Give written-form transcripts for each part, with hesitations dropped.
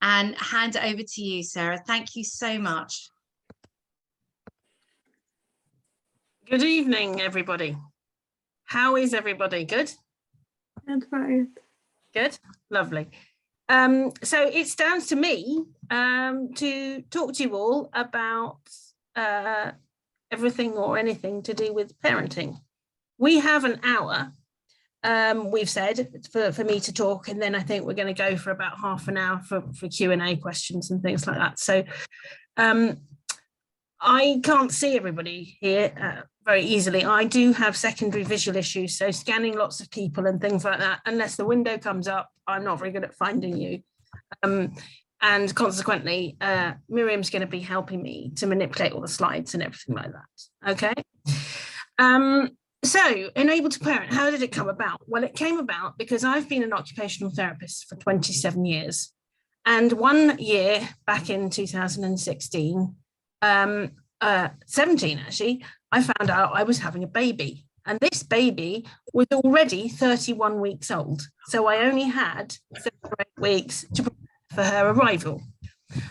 and hand it over to you, Sarah. Thank you so much. Good evening, everybody. How is everybody? Good? Good. Good, lovely. So it's down to me to talk to you all about everything or anything to do with parenting. We have an hour, we've said, for me to talk, and then I think we're going to go for about half an hour for Q&A questions and things like that. So I can't see everybody here very easily. I do have secondary visual issues, so scanning lots of people and things like that, unless the window comes up, I'm not very good at finding you. And consequently, Miriam's going to be helping me to manipulate all the slides and everything like that. Okay. So, Enable to Parent, how did it come about? Well, it came about because I've been an occupational therapist for 27 years. And 1 year back in 2016, 17 actually, I found out I was having a baby. And this baby was already 31 weeks old. So I only had 7 or 8 weeks to prepare for her arrival.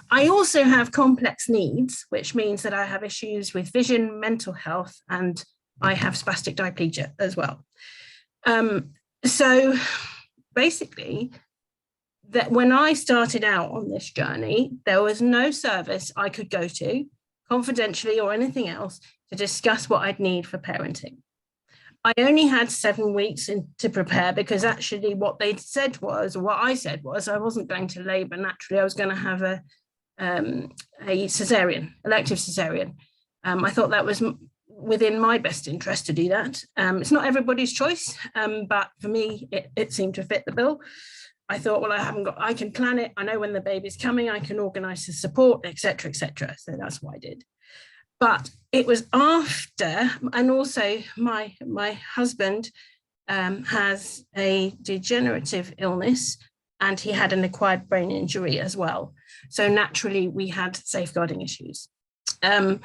I also have complex needs, which means that I have issues with vision, mental health, and I have spastic diplegia as well. So basically, that when I started out on this journey, there was no service I could go to, confidentially or anything else, to discuss what I'd need for parenting. I only had 7 weeks to prepare, because actually what they said was, or what I said was, I wasn't going to labour naturally. I was going to have a cesarean, elective cesarean. I thought that was within my best interest to do that. It's not everybody's choice, but for me, it seemed to fit the bill. I thought, well, I can plan it. I know when the baby's coming, I can organise the support, etc., etc. So that's what I did. But it was after, and also my husband has a degenerative illness, and he had an acquired brain injury as well. So naturally, we had safeguarding issues. And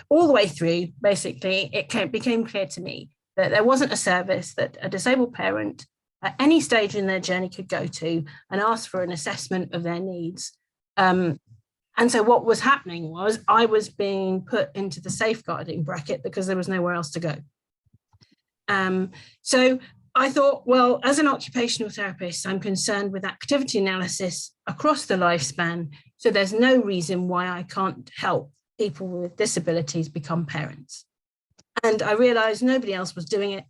all the way through, basically, it became clear to me that there wasn't a service that a disabled parent at any stage in their journey could go to and ask for an assessment of their needs. And so what was happening was I was being put into the safeguarding bracket because there was nowhere else to go. So I thought, well, as an occupational therapist, I'm concerned with activity analysis across the lifespan. So there's no reason why I can't help people with disabilities become parents. And I realized nobody else was doing it.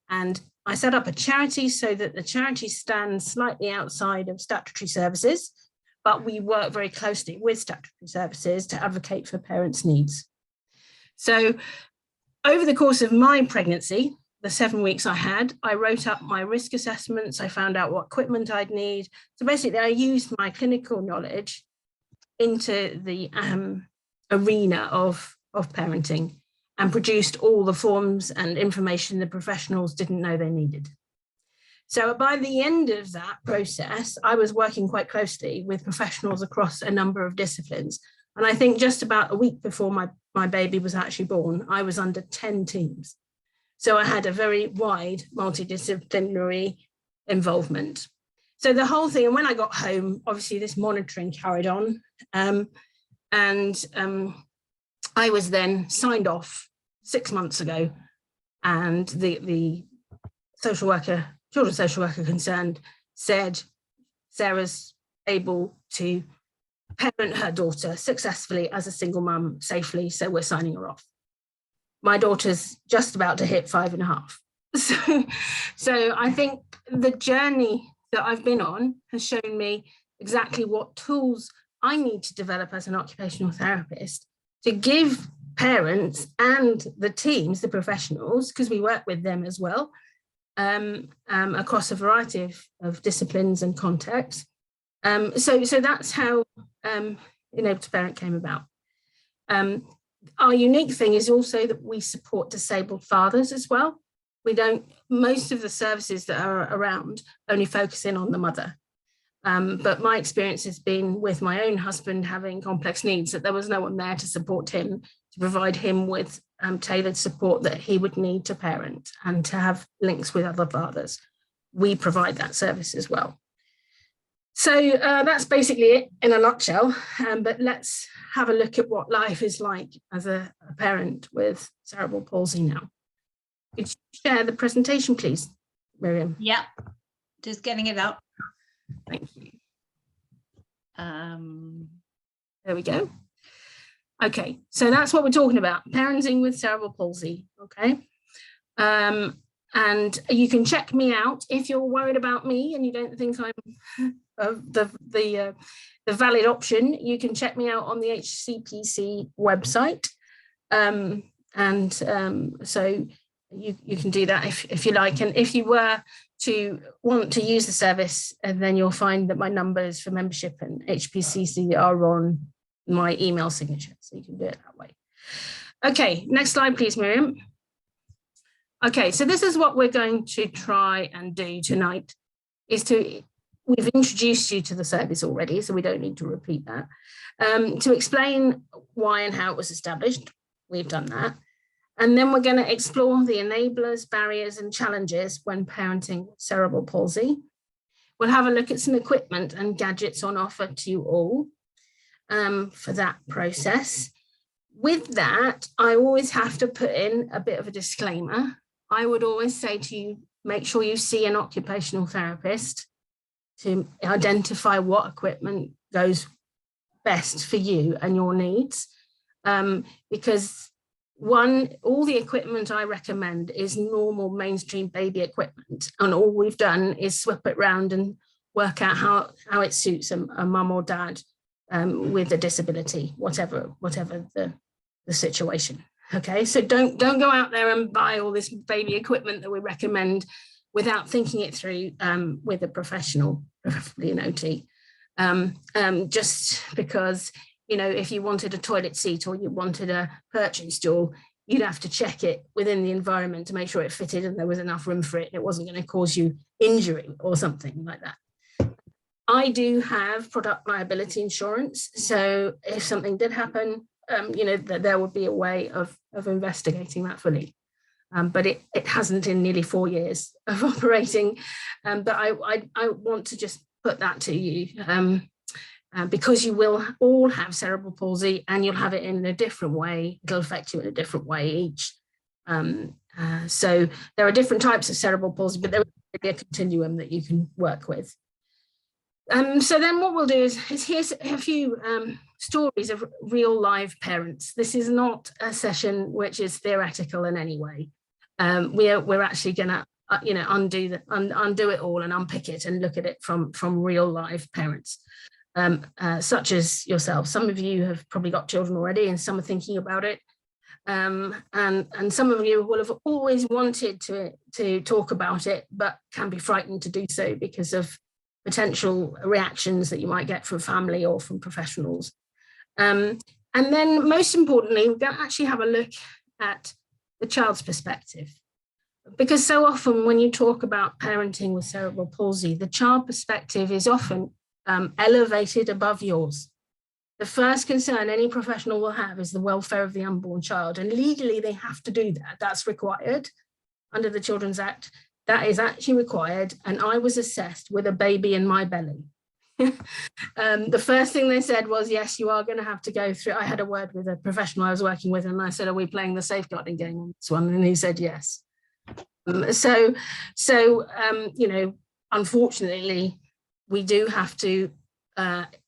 And I set up a charity so that the charity stands slightly outside of statutory services, but we work very closely with statutory services to advocate for parents' needs. So over the course of my pregnancy, the 7 weeks I had, I wrote up my risk assessments. I found out what equipment I'd need. So basically I used my clinical knowledge into the arena of parenting and produced all the forms and information the professionals didn't know they needed. So by the end of that process, I was working quite closely with professionals across a number of disciplines. And I think just about a week before my baby was actually born, I was under 10 teams. So I had a very wide multidisciplinary involvement. So the whole thing, and when I got home, obviously this monitoring carried on. I was then signed off 6 months ago, and the social worker, children's social worker concerned, said Sarah's able to parent her daughter successfully as a single mum safely, so we're signing her off. My daughter's just about to hit 5.5. So I think the journey that I've been on has shown me exactly what tools I need to develop as an occupational therapist to give parents and the teams, the professionals, because we work with them as well, across a variety of disciplines and contexts. So that's how Enable to Parent came about. Our unique thing is also that we support disabled fathers as well. We don't, most of the services that are around only focus in on the mother. But my experience has been with my own husband having complex needs, that there was no one there to support him, to provide him with tailored support that he would need to parent and to have links with other fathers. We provide that service as well. So that's basically it in a nutshell. But let's have a look at what life is like as a parent with cerebral palsy now. Could you share the presentation, please, Miriam? Yep, just getting it up. Thank you. There we go. Okay, so that's what we're talking about, parenting with cerebral palsy, okay? And you can check me out if you're worried about me and you don't think I'm the valid option. You can check me out on the HCPC website. So you can do that if you like. And if you were to want to use the service, and then you'll find that my numbers for membership and HPCC are on my email signature, so you can do it that way. Okay, next slide, please, Miriam. Okay, so this is what we're going to try and do tonight, we've introduced you to the service already, so we don't need to repeat that. To explain why and how it was established, we've done that. And then we're going to explore the enablers, barriers, and challenges when parenting with cerebral palsy. We'll have a look at some equipment and gadgets on offer to you all for that process. With that, I always have to put in a bit of a disclaimer. I would always say to you, make sure you see an occupational therapist to identify what equipment goes best for you and your needs. Because all the equipment I recommend is normal mainstream baby equipment. And all we've done is swap it around and work out how it suits a mum or dad with a disability, whatever the situation. Okay, so don't go out there and buy all this baby equipment that we recommend without thinking it through with a professional, preferably an OT. Just because, you know, if you wanted a toilet seat or you wanted a perching stool, you'd have to check it within the environment to make sure it fitted and there was enough room for it. It wasn't going to cause you injury or something like that. I do have product liability insurance, so if something did happen, you know, there would be a way of investigating that fully. But it hasn't in nearly 4 years of operating. But I want to just put that to you because you will all have cerebral palsy and you'll have it in a different way. It'll affect you in a different way each. So there are different types of cerebral palsy, but there will be a continuum that you can work with. So then what we'll do is here's a few stories of real live parents. This is not a session which is theoretical in any way. We're actually going to undo it all and unpick it and look at it from real live parents, such as yourself. Some of you have probably got children already and some are thinking about it. And some of you will have always wanted to talk about it, but can be frightened to do so because of potential reactions that you might get from family or from professionals. And then most importantly, we're going to actually have a look at the child's perspective. Because so often when you talk about parenting with cerebral palsy, the child perspective is often elevated above yours. The first concern any professional will have is the welfare of the unborn child. And legally they have to do that. That's required under the Children's Act. That is actually required. And I was assessed with a baby in my belly. The first thing they said was, yes, you are going to have to go through. I had a word with a professional I was working with and I said, are we playing the safeguarding game on this one? And he said, yes. So you know, unfortunately, we do have to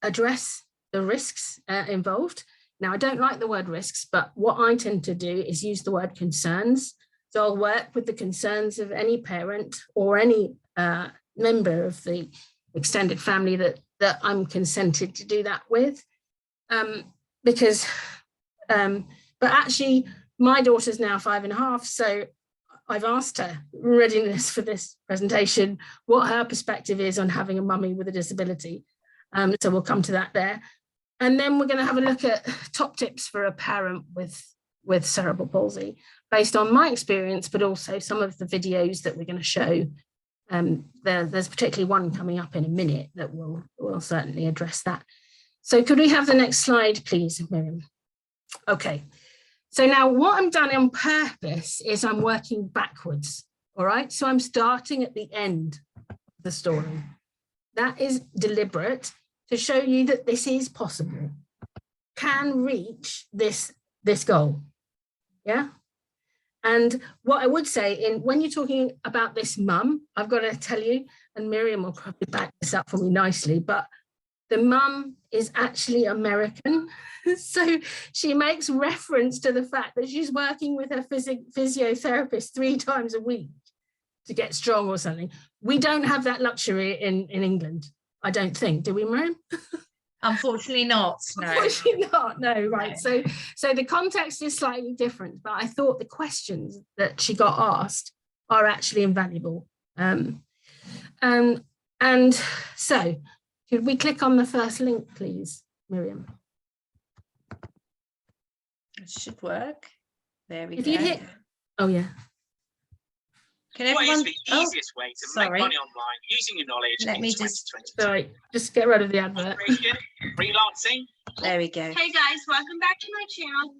address the risks involved. Now, I don't like the word risks, but what I tend to do is use the word concerns. So I'll work with the concerns of any parent or any member of the extended family that I'm consented to do that with. But actually, my daughter's now 5.5, so I've asked her, readiness for this presentation, what her perspective is on having a mummy with a disability. So we'll come to that there. And then we're going to have a look at top tips for a parent with cerebral palsy, based on my experience, but also some of the videos that we're going to show. There's particularly one coming up in a minute that will certainly address that. So could we have the next slide, please, Miriam? Okay. So now what I'm done on purpose is I'm working backwards, all right? So I'm starting at the end of the story. That is deliberate to show you that this is possible, can reach this goal. Yeah. And what I would say when you're talking about this mum, I've got to tell you, and Miriam will probably back this up for me nicely, but the mum is actually American. So she makes reference to the fact that she's working with her physiotherapist 3 times a week to get strong or something. We don't have that luxury in England, I don't think. Do we, Miriam? Unfortunately not. No. Unfortunately not. No, right. No. So the context is slightly different, but I thought the questions that she got asked are actually invaluable. And so could we click on the first link, please, Miriam? It should work. There we If go. you hit, oh yeah. Can everyone? What is the easiest way to make money online using your knowledge Let in me 2022? Sorry, just get rid of the advert. Freelancing. There we go. Hey guys, welcome back to my channel.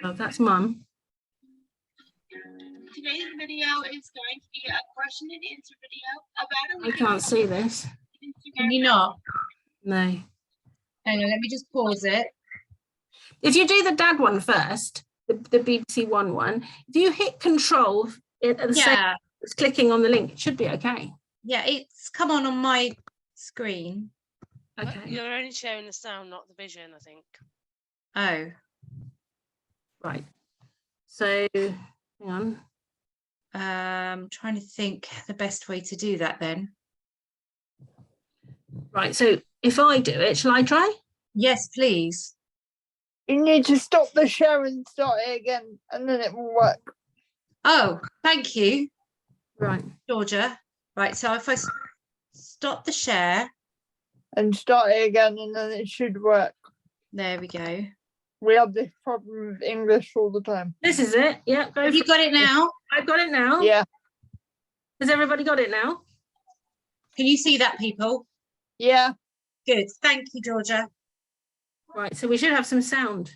Oh, that's mum. Today's video is going to be a question and answer video about I can't see this. Can you not? No. Hang on, let me just pause it. If you do the dad one first, the BBC one, if you hit control at the same Yeah. as clicking on the link, it should be okay. Yeah, it's come on my screen. Okay. You're only sharing the sound, not the vision, I think. Oh, Right. So hang on. trying to think the best way to do that then. Right. So if I do it, shall I try? Yes, please. You need to stop the share and start it again, and then it will work. Oh, thank you, Right. Georgia. Right, so if I stop the share, And start it again, and then it should work. there we go. We have this problem with English all the time. This is it. Yeah. Go Have you for got it now? I've got it now. Yeah, Has everybody got it now? Can you see that, people? yeah. Good. Thank you, Georgia. Right. So we should have some sound.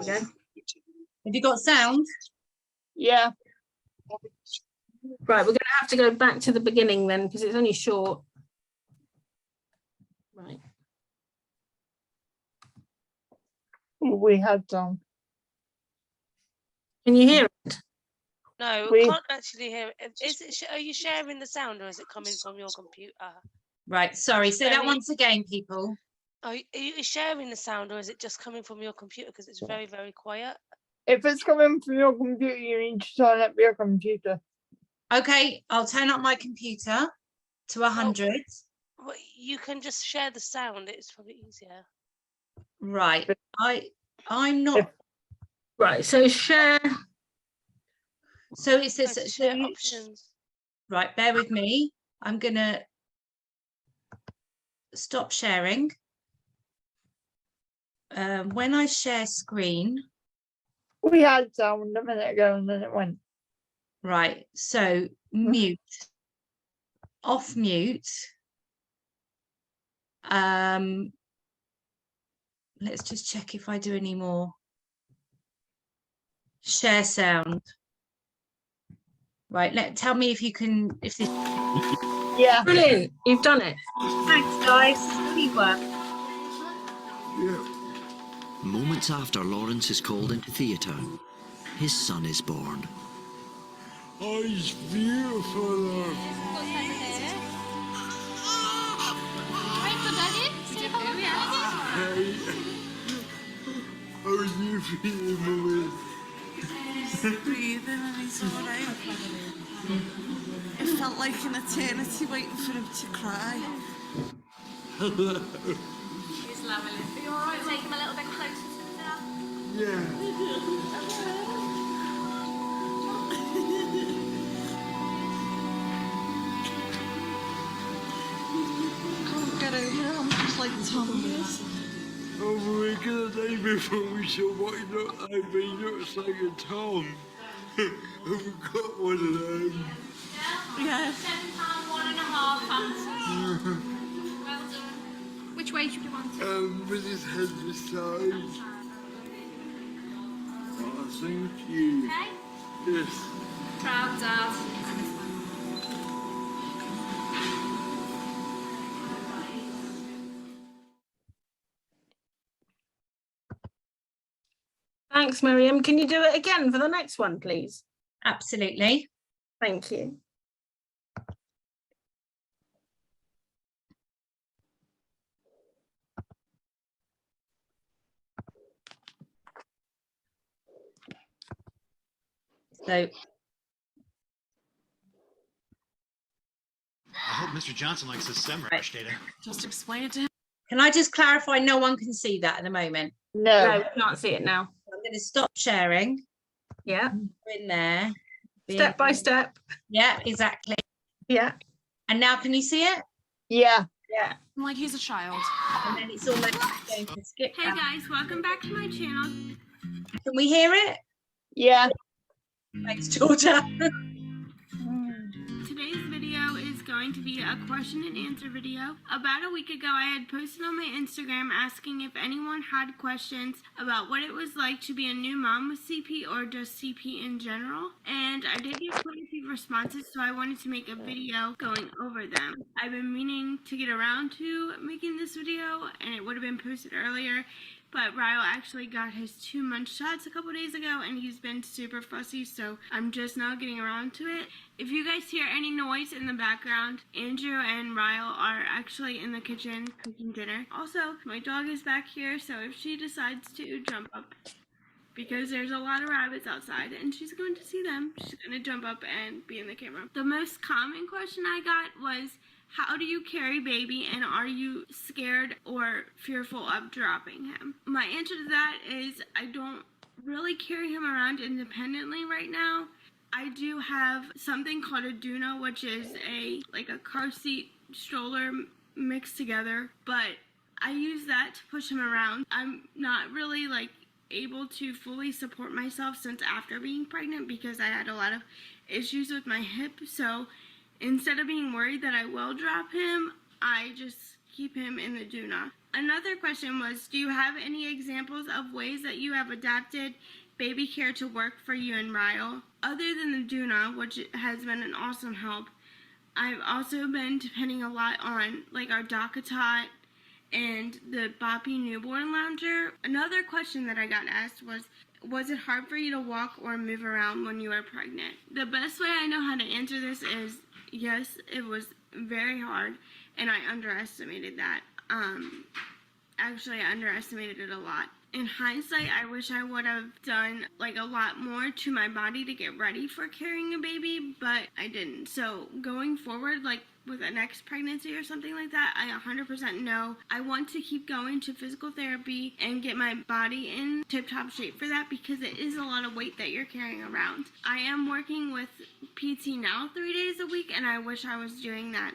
Okay. Have you got sound? Yeah. Right. We're going to have to go back to the beginning then, because it's only short. Right. We had some. Can you hear it? No, We- I can't actually hear it. Is it? Are you sharing the sound, or is it coming from your computer? Right. Sorry. Say that Very- once again, people. Are you sharing the sound, or is it just coming from your computer? Because it's very, very quiet. If it's coming from your computer, you need to turn up your computer. Okay, I'll turn up my computer to 100. Well, you can just share the sound. It's probably easier. Right. I'm not. Right. So share. So it Go says to so share you- options. right. Bear with me. I'm gonna stop sharing. When I share screen, We had sound a minute ago, and then it went. right. So mute, off mute. Let's just check if I do any more. Share sound. Right. Tell me if you can. If this. Yeah. Brilliant. You've done it. Thanks, guys. Teamwork. Moments after Lawrence is called into theatre, his son is born. Oh, he's beautiful. Hey, how are you feeling, Mummy? Breathing and he's alright. It felt like an eternity waiting for him to cry. He's lovely. Are you alright? Take him a little bit closer to the dad. Yeah. Can't get over it. I'm just like Tom is. Oh, we're gonna day before we saw what he looked like, but he looks like a Tom. I've got one of them. Yeah. £7, 1.5 ounces. Well done. Which way should you want it? With his head this side. Oh, thank you. Okay. Yes. Proud dad. Thanks, Miriam. Can you do it again for the next one, please? Absolutely. Thank you. So I hope Mr. Johnson likes his SEMrush data. Just explain it to him. can I just clarify, no one can see that at the moment? No, No. we can't see it now. I'm going to stop sharing. Yeah. In there. Step by step. Yeah, exactly. Yeah. And now can you see it? Yeah. Yeah. I'm like he's a child. And then it's almost going to skip. Hey guys, welcome back to my channel. Can we hear it? Yeah. Thanks, Georgia. Today's video is going to be a question and answer video. About a week ago, I had posted on my Instagram asking if anyone had questions about what it was like to be a new mom with CP or just CP in general. And I did get quite a few responses, so I wanted to make a video going over them. I've been meaning to get around to making this video, and it would have been posted earlier. But Ryle actually got his 2-month shots a couple days ago, and he's been super fussy, so I'm just now getting around to it. If you guys hear any noise in the background, Andrew and Ryle are actually in the kitchen cooking dinner. Also, my dog is back here, so if she decides to jump up, because there's a lot of rabbits outside and she's going to see them, she's going to jump up and be in the camera. The most common question I got was, how do you carry baby, and are you scared or fearful of dropping him? My answer to that is I don't really carry him around independently right now. I do have something called a Duna, which is like a car seat stroller mixed together, but I use that to push him around. I'm not really able to fully support myself since after being pregnant because I had a lot of issues with my hip, so instead of being worried that I will drop him, I just keep him in the Duna. Another question was, do you have any examples of ways that you have adapted baby care to work for you and Ryle? Other than the Duna, which has been an awesome help, I've also been depending a lot on our DockATot and the Boppy newborn lounger. Another question that I got asked was it hard for you to walk or move around when you were pregnant? The best way I know how to answer this is yes, it was very hard, and I underestimated that. Actually, I underestimated it a lot. In hindsight, I wish I would have done a lot more to my body to get ready for carrying a baby, but I didn't. So going forward, with a next pregnancy or something like that, I 100% know I want to keep going to physical therapy and get my body in tip-top shape for that because it is a lot of weight that you're carrying around. I am working with PT now 3 days a week, and I wish I was doing that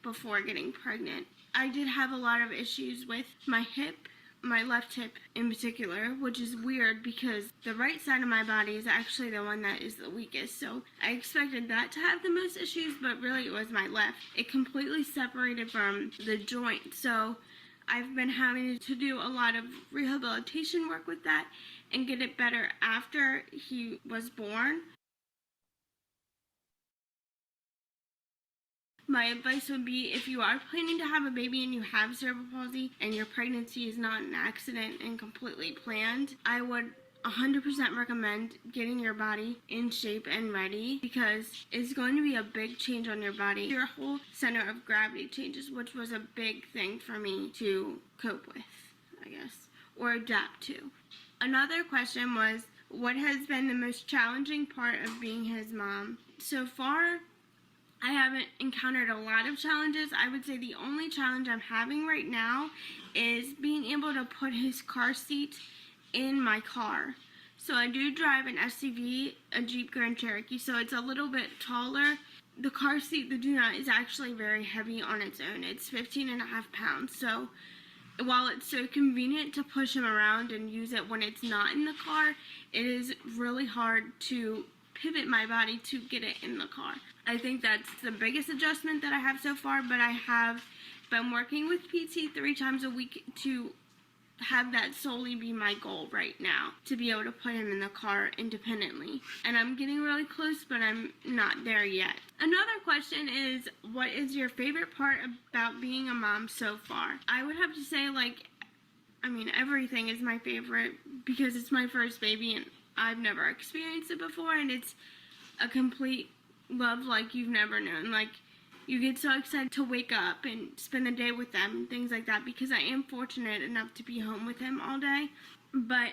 before getting pregnant. I did have a lot of issues with my hip, my left hip in particular, which is weird because the right side of my body is actually the one that is the weakest. So I expected that to have the most issues, but really it was my left. It completely separated from the joint. So I've been having to do a lot of rehabilitation work with that and get it better after he was born. My advice would be, if you are planning to have a baby and you have cerebral palsy and your pregnancy is not an accident and completely planned, I would 100% recommend getting your body in shape and ready because it's going to be a big change on your body. Your whole center of gravity changes, which was a big thing for me to cope with, I guess, or adapt to. Another question was, what has been the most challenging part of being his mom? So far, I haven't encountered a lot of challenges. I would say the only challenge I'm having right now is being able to put his car seat in my car. So I do drive an SUV, a Jeep Grand Cherokee, so it's a little bit taller. The car seat, the Duna, is actually very heavy on its own. It's 15.5 pounds. So while it's so convenient to push him around and use it when it's not in the car, it is really hard to pivot my body to get it in the car. I think that's the biggest adjustment that I have so far, but I have been working with PT 3 times a week to have that solely be my goal right now, to be able to put him in the car independently. And I'm getting really close, but I'm not there yet. Another question is, what is your favorite part about being a mom so far? I would have to say, I mean, everything is my favorite because it's my first baby and I've never experienced it before, and it's a complete love like you've never known. Like, you get so excited to wake up and spend the day with them and things like that, because I am fortunate enough to be home with him all day. But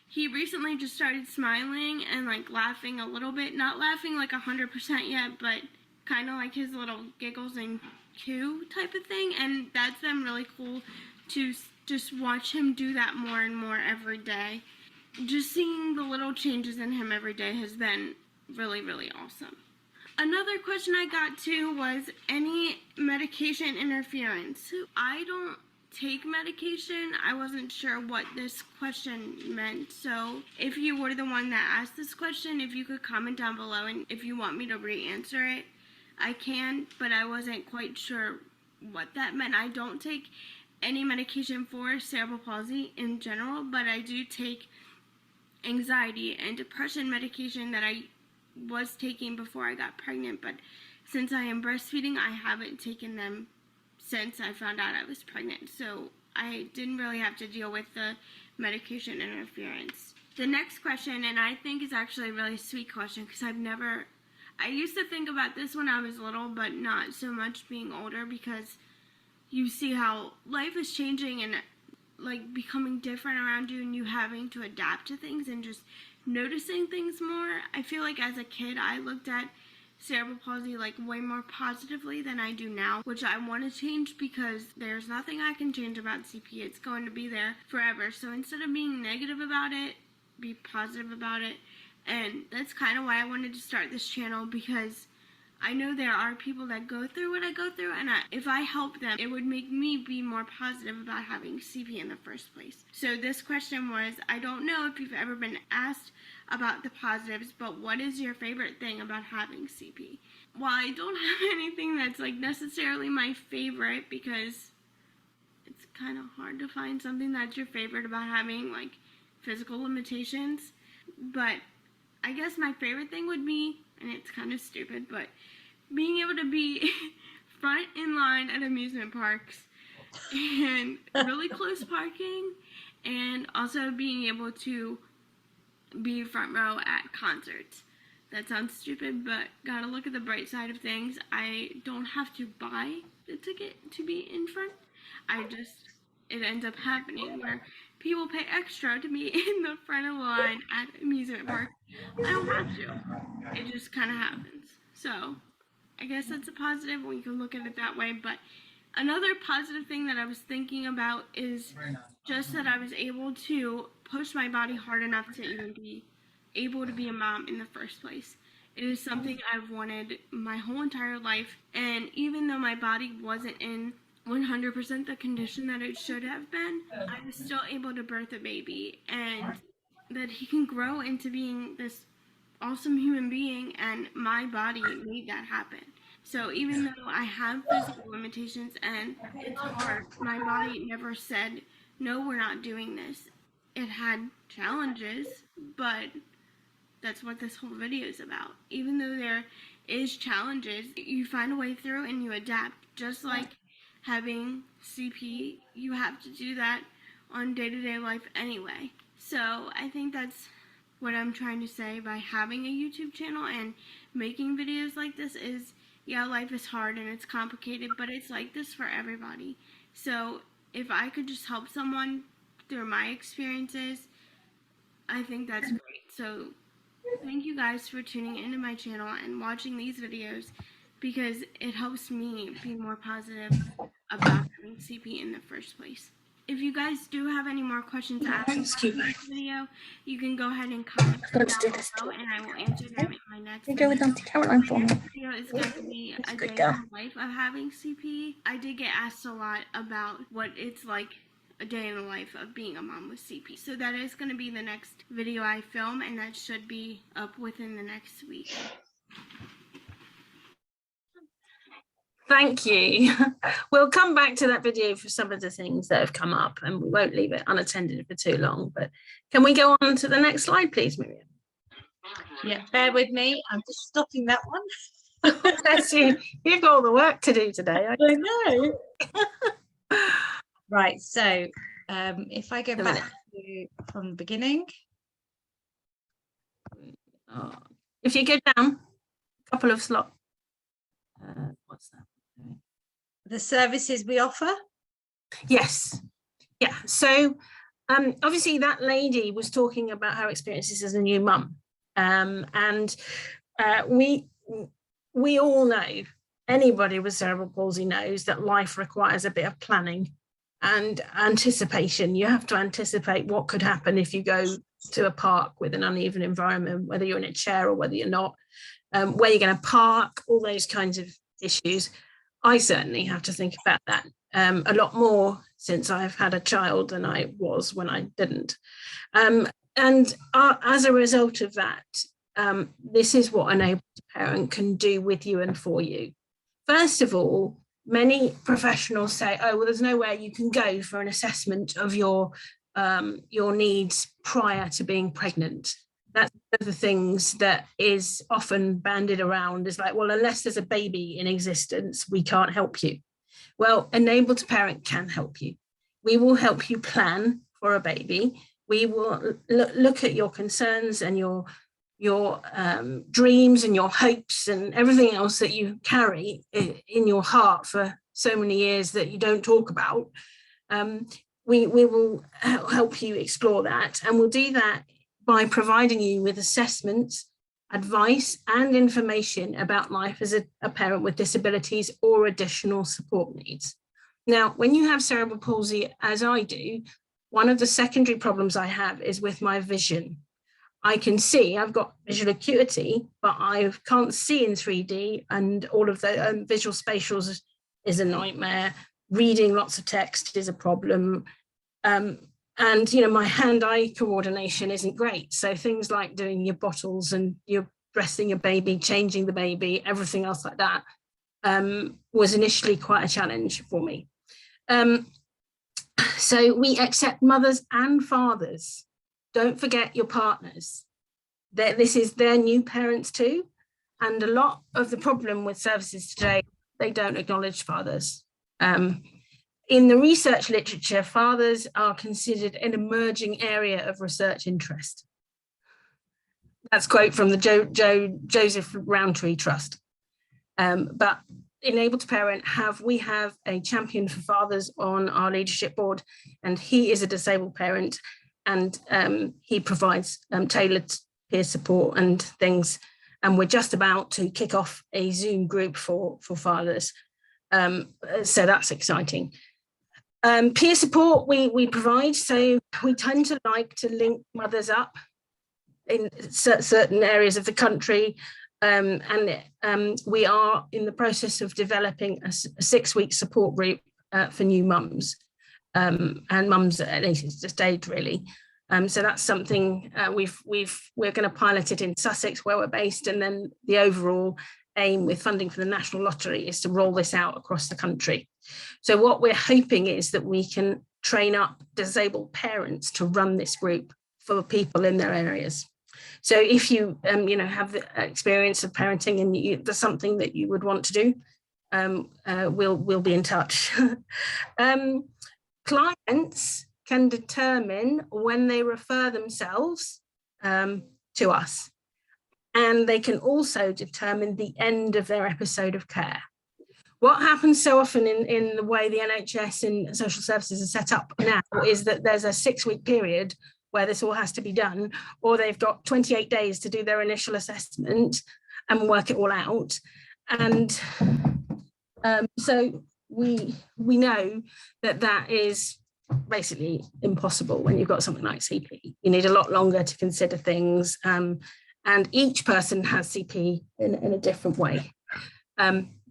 he recently just started smiling and like laughing a little bit, not laughing like 100% yet, but kind of like his little giggles and coo type of thing. And that's been really cool to just watch him do that more and more every day. Just seeing the little changes in him every day has been really, really awesome. Another question I got to was any medication interference. I don't take medication. I wasn't sure what this question meant. So if you were the one that asked this question, if you could comment down below, and if you want me to re-answer it, I can, but I wasn't quite sure what that meant. I don't take any medication for cerebral palsy in general, but I do take anxiety and depression medication that I was taking before I got pregnant, but since I am breastfeeding, I haven't taken them since I found out I was pregnant, so I didn't really have to deal with the medication interference. The next question, and I think is actually a really sweet question, because I used to think about this when I was little, but not so much being older, because you see how life is changing and like becoming different around you, and you having to adapt to things and just noticing things more. I feel like as a kid I looked at cerebral palsy like way more positively than I do now, which I want to change, because there's nothing I can change about CP. It's going to be there forever. So instead of being negative about it, be positive about it. And that's kind of why I wanted to start this channel, because I know there are people that go through what I go through, and if I help them, it would make me be more positive about having CP in the first place. So this question was, I don't know if you've ever been asked about the positives, but what is your favorite thing about having CP? While I don't have anything that's like necessarily my favorite, because it's kind of hard to find something that's your favorite about having like physical limitations, but I guess my favorite thing would be, and it's kind of stupid, but being able to be front in line at amusement parks and really close parking, and also being able to be front row at concerts. That sounds stupid, but gotta look at the bright side of things. I don't have to buy the ticket to be in front. It ends up happening where people pay extra to be in the front of the line at amusement park. I don't have to. It just kind of happens. So I guess that's a positive when you can look at it that way. But another positive thing that I was thinking about is just that I was able to push my body hard enough to even be able to be a mom in the first place. It is something I've wanted my whole entire life, and even though my body wasn't in 100% the condition that it should have been, I was still able to birth a baby, and that he can grow into being this awesome human being, and my body made that happen. So even though I have physical limitations and it's hard, my body never said, no, we're not doing this. It had challenges, but that's what this whole video is about. Even though there is challenges, you find a way through and you adapt. Just like having CP, you have to do that on day-to-day life anyway. So I think that's what I'm trying to say by having a YouTube channel and making videos like this is, yeah, life is hard and it's complicated, but it's like this for everybody. So if I could just help someone through my experiences, I think that's great. So thank you guys for tuning into my channel and watching these videos, because it helps me be more positive about having CP in the first place. If you guys do have any more questions after this video, you can go ahead and comment down below, and I will answer them in my next video. My next video is going to be a day in the life of having CP. I did get asked a lot about what it's like a day in the life of being a mom with CP. So that is going to be the next video I film, and that should be up within the next week. Thank you. We'll come back to that video for some of the things that have come up, and we won't leave it unattended for too long. But can we go on to the next slide, please, Miriam? Yeah, bear with me. I'm just stopping that one. Bless you. You've got all the work to do today. I know. Right, so If I go A back from the beginning. If you go down a couple of slots, what's that? The services we offer? Yes. Yeah. So obviously that lady was talking about her experiences as a new mum. And we all know, anybody with cerebral palsy knows that life requires a bit of planning and anticipation. You have to anticipate what could happen if you go to a park with an uneven environment, whether you're in a chair or whether you're not, where you're going to park, all those kinds of issues. I certainly have to think about that a lot more since I've had a child than I was when I didn't. And as a result of that, this is what an able parent can do with you and for you. First of all, many professionals say, oh, well, there's nowhere you can go for an assessment of your needs prior to being pregnant. That's one of the things that is often bandied around, is like, well, unless there's a baby in existence, we can't help you. Well, Enable to Parent can help you. We will help you plan for a baby. We will look at your concerns and your dreams and your hopes and everything else that you carry in your heart for so many years that you don't talk about. We will help you explore that, and we'll do that by providing you with assessments, advice and information about life as a parent with disabilities or additional support needs. Now, when you have cerebral palsy, as I do, one of the secondary problems I have is with my vision. I can see, I've got visual acuity, but I can't see in 3D, and all of the visual spatials is a nightmare. Reading lots of text is a problem. And, you know, my hand-eye coordination isn't great. So things like doing your bottles and you're dressing your baby, changing the baby, everything else like that was initially quite a challenge for me. So we accept mothers and fathers. Don't forget your partners. This is their new parents too. And a lot of the problem with services today, they don't acknowledge fathers. In the research literature, fathers are considered an emerging area of research interest. That's a quote from the Joseph Rowntree Trust. But in Able to Parent, we have a champion for fathers on our leadership board, and he is a disabled parent, and he provides tailored peer support and things. And we're just about to kick off a Zoom group for fathers. So that's exciting. Peer support we provide, so we tend to like to link mothers up in certain areas of the country, and we are in the process of developing a 6-week support group for new mums and mums at any stage really. So that's something we're going to pilot it in Sussex where we're based, and then the overall aim with funding for the National Lottery is to roll this out across the country. So what we're hoping is that we can train up disabled parents to run this group for people in their areas. So if you have the experience of parenting and there's something that you would want to do, we'll be in touch. Clients can determine when they refer themselves to us, and they can also determine the end of their episode of care. What happens so often in the way the NHS and social services are set up now is that there's a 6-week period where this all has to be done, or they've got 28 days to do their initial assessment and work it all out. And so we know that is basically impossible when you've got something like CP. You need a lot longer to consider things, and each person has CP in a different way.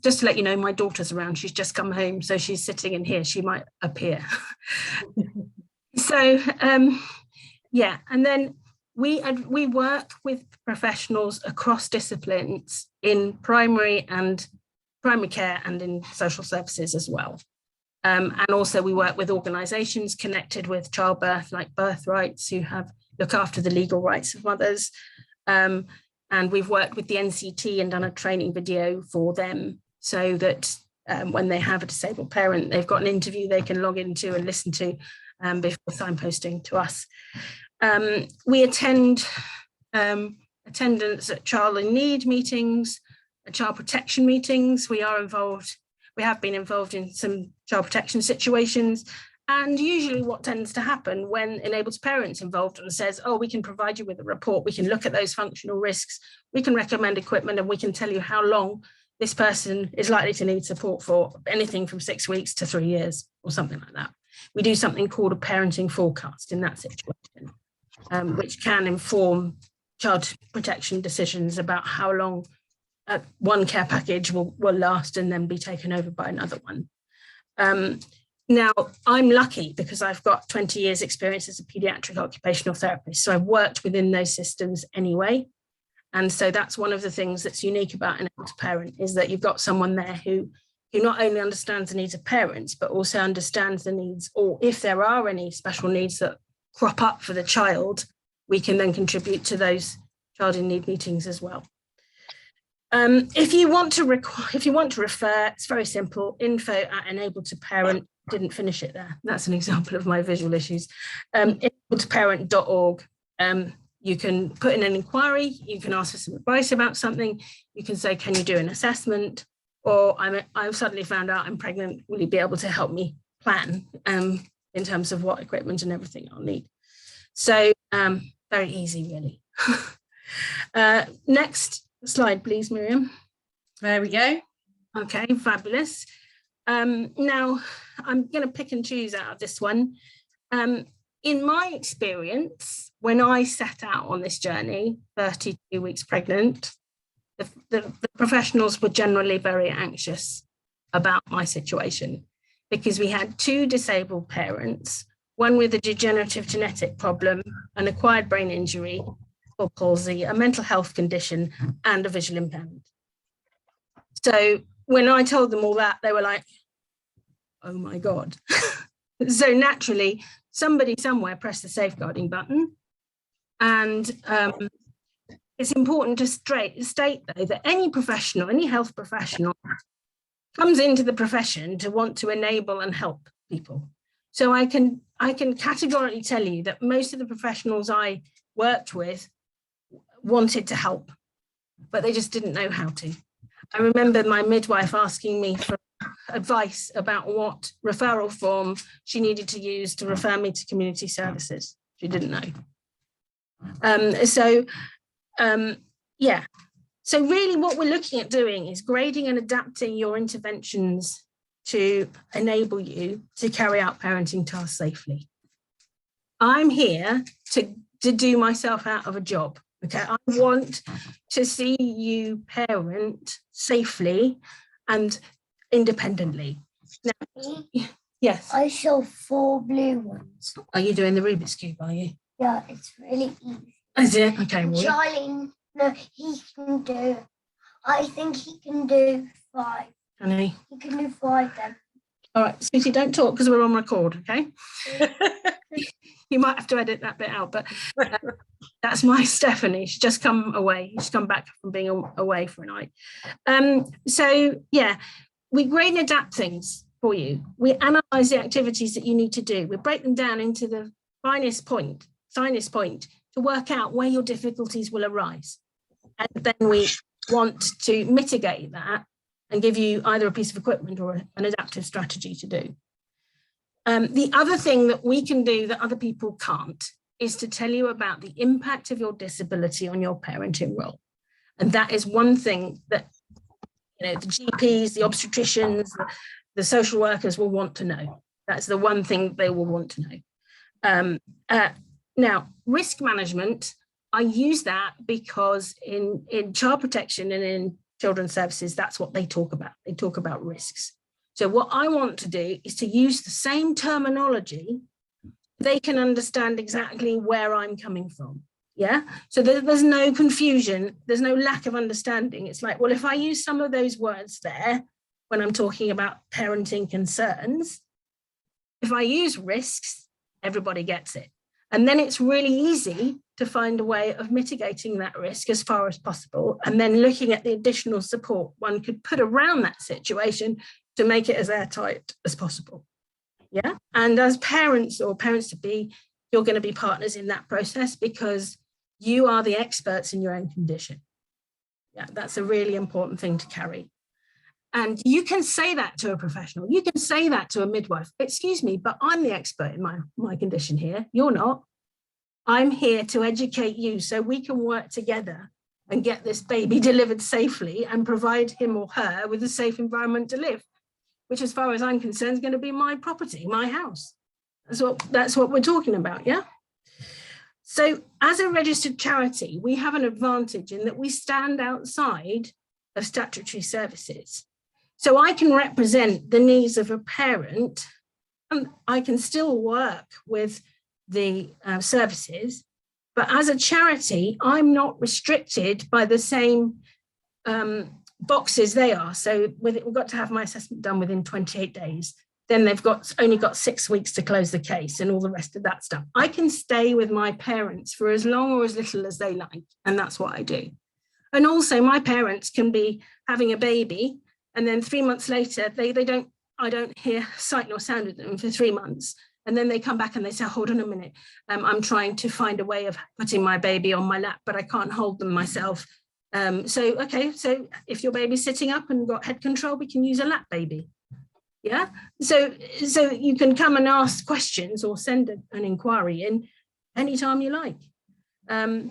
Just to let you know, my daughter's around. She's just come home, so she's sitting in here. She might appear. So, yeah, and then we work with professionals across disciplines in primary care and in social services as well. And also we work with organisations connected with childbirth, like Birthrights, who look after the legal rights of mothers. And we've worked with the NCT and done a training video for them, so that when they have a disabled parent, they've got an interview they can log into and listen to, before signposting to us. We attend attendance at child in need meetings, child protection meetings. We have been involved in some child protection situations. And usually what tends to happen when enables parents involved and says, oh, we can provide you with a report, we can look at those functional risks, we can recommend equipment, and we can tell you how long this person is likely to need support for, anything from 6 weeks to 3 years or something like that. We do something called a parenting forecast in that situation, which can inform child protection decisions about how long one care package will last and then be taken over by another one. Now, I'm lucky because I've got 20 years experience as a paediatric occupational therapist. So I've worked within those systems anyway. And so that's one of the things that's unique about an Able to Parent, is that you've got someone there who not only understands the needs of parents, but also understands the needs, or if there are any special needs that crop up for the child, we can then contribute to those child in need meetings as well. If you want to refer, it's very simple, info@enabletoparent. Didn't finish it there. That's an example of my visual issues. Enabletoparent.org. You can put in an inquiry, you can ask for some advice about something, you can say, can you do an assessment? Or I've suddenly found out I'm pregnant, will you be able to help me plan in terms of what equipment and everything I'll need? So very easy, really. Next slide, please, Miriam. There we go. Okay, fabulous. Now, I'm going to pick and choose out of this one. In my experience, when I set out on this journey, 32 weeks pregnant, the professionals were generally very anxious about my situation because we had 2 disabled parents, one with a degenerative genetic problem, an acquired brain injury or palsy, a mental health condition, and a visual impairment. So when I told them all that, they were like, oh my God. So naturally, somebody somewhere pressed the safeguarding button. And it's important to state, though, that any professional, any health professional comes into the profession to want to enable and help people. So I can categorically tell you that most of the professionals I worked with wanted to help, but they just didn't know how to. I remember my midwife asking me for advice about what referral form she needed to use to refer me to community services. She didn't know. Yeah. So really what we're looking at doing is grading and adapting your interventions to enable you to carry out parenting tasks safely. I'm here to do myself out of a job. Okay, I want to see you parent safely and independently. Now, yes. I saw 4 blue ones. Are you doing the Rubik's Cube, are you? Yeah, it's really easy. Is it? Okay. Well, Charlie, no, he can do, I think he can do 5. Can he? He can do 5 then. All right, sweetie, don't talk because we're on record, okay? You might have to edit that bit out, but that's my Stephanie. She's just come away. She's come back from being away for a night. So, yeah, we grade and adapt things for you. We analyse the activities that you need to do. We break them down into the finest point to work out where your difficulties will arise. And then we want to mitigate that and give you either a piece of equipment or an adaptive strategy to do. The other thing that we can do that other people can't is to tell you about the impact of your disability on your parenting role. And that is one thing that, you know, the GPs, the obstetricians, the social workers will want to know. That's the one thing they will want to know. Now, risk management, I use that because in child protection and in children's services, that's what they talk about. They talk about risks. So what I want to do is to use the same terminology. They can understand exactly where I'm coming from. Yeah. So there's no confusion. There's no lack of understanding. It's like, well, if I use some of those words there, when I'm talking about parenting concerns, if I use risks, everybody gets it. And then it's really easy to find a way of mitigating that risk as far as possible. And then looking at the additional support one could put around that situation to make it as airtight as possible. Yeah. And as parents or parents to be, you're going to be partners in that process because you are the experts in your own condition. Yeah, that's a really important thing to carry. And you can say that to a professional. You can say that to a midwife. Excuse me, but I'm the expert in my condition here. You're not. I'm here to educate you so we can work together and get this baby delivered safely and provide him or her with a safe environment to live, which as far as I'm concerned is going to be my property, my house. That's what we're talking about, yeah? So as a registered charity, we have an advantage in that we stand outside of statutory services. So I can represent the needs of a parent and I can still work with the services, but as a charity, I'm not restricted by the same boxes they are. So we've got to have my assessment done within 28 days. Then they've only got 6 weeks to close the case and all the rest of that stuff. I can stay with my parents for as long or as little as they like, and that's what I do. And also my parents can be having a baby and then 3 months later, I don't hear sight nor sound of them for 3 months. And then they come back and they say, hold on a minute, I'm trying to find a way of putting my baby on my lap, but I can't hold them myself. So if your baby's sitting up and got head control, we can use a lap baby. Yeah, so you can come and ask questions or send an inquiry in anytime you like. That's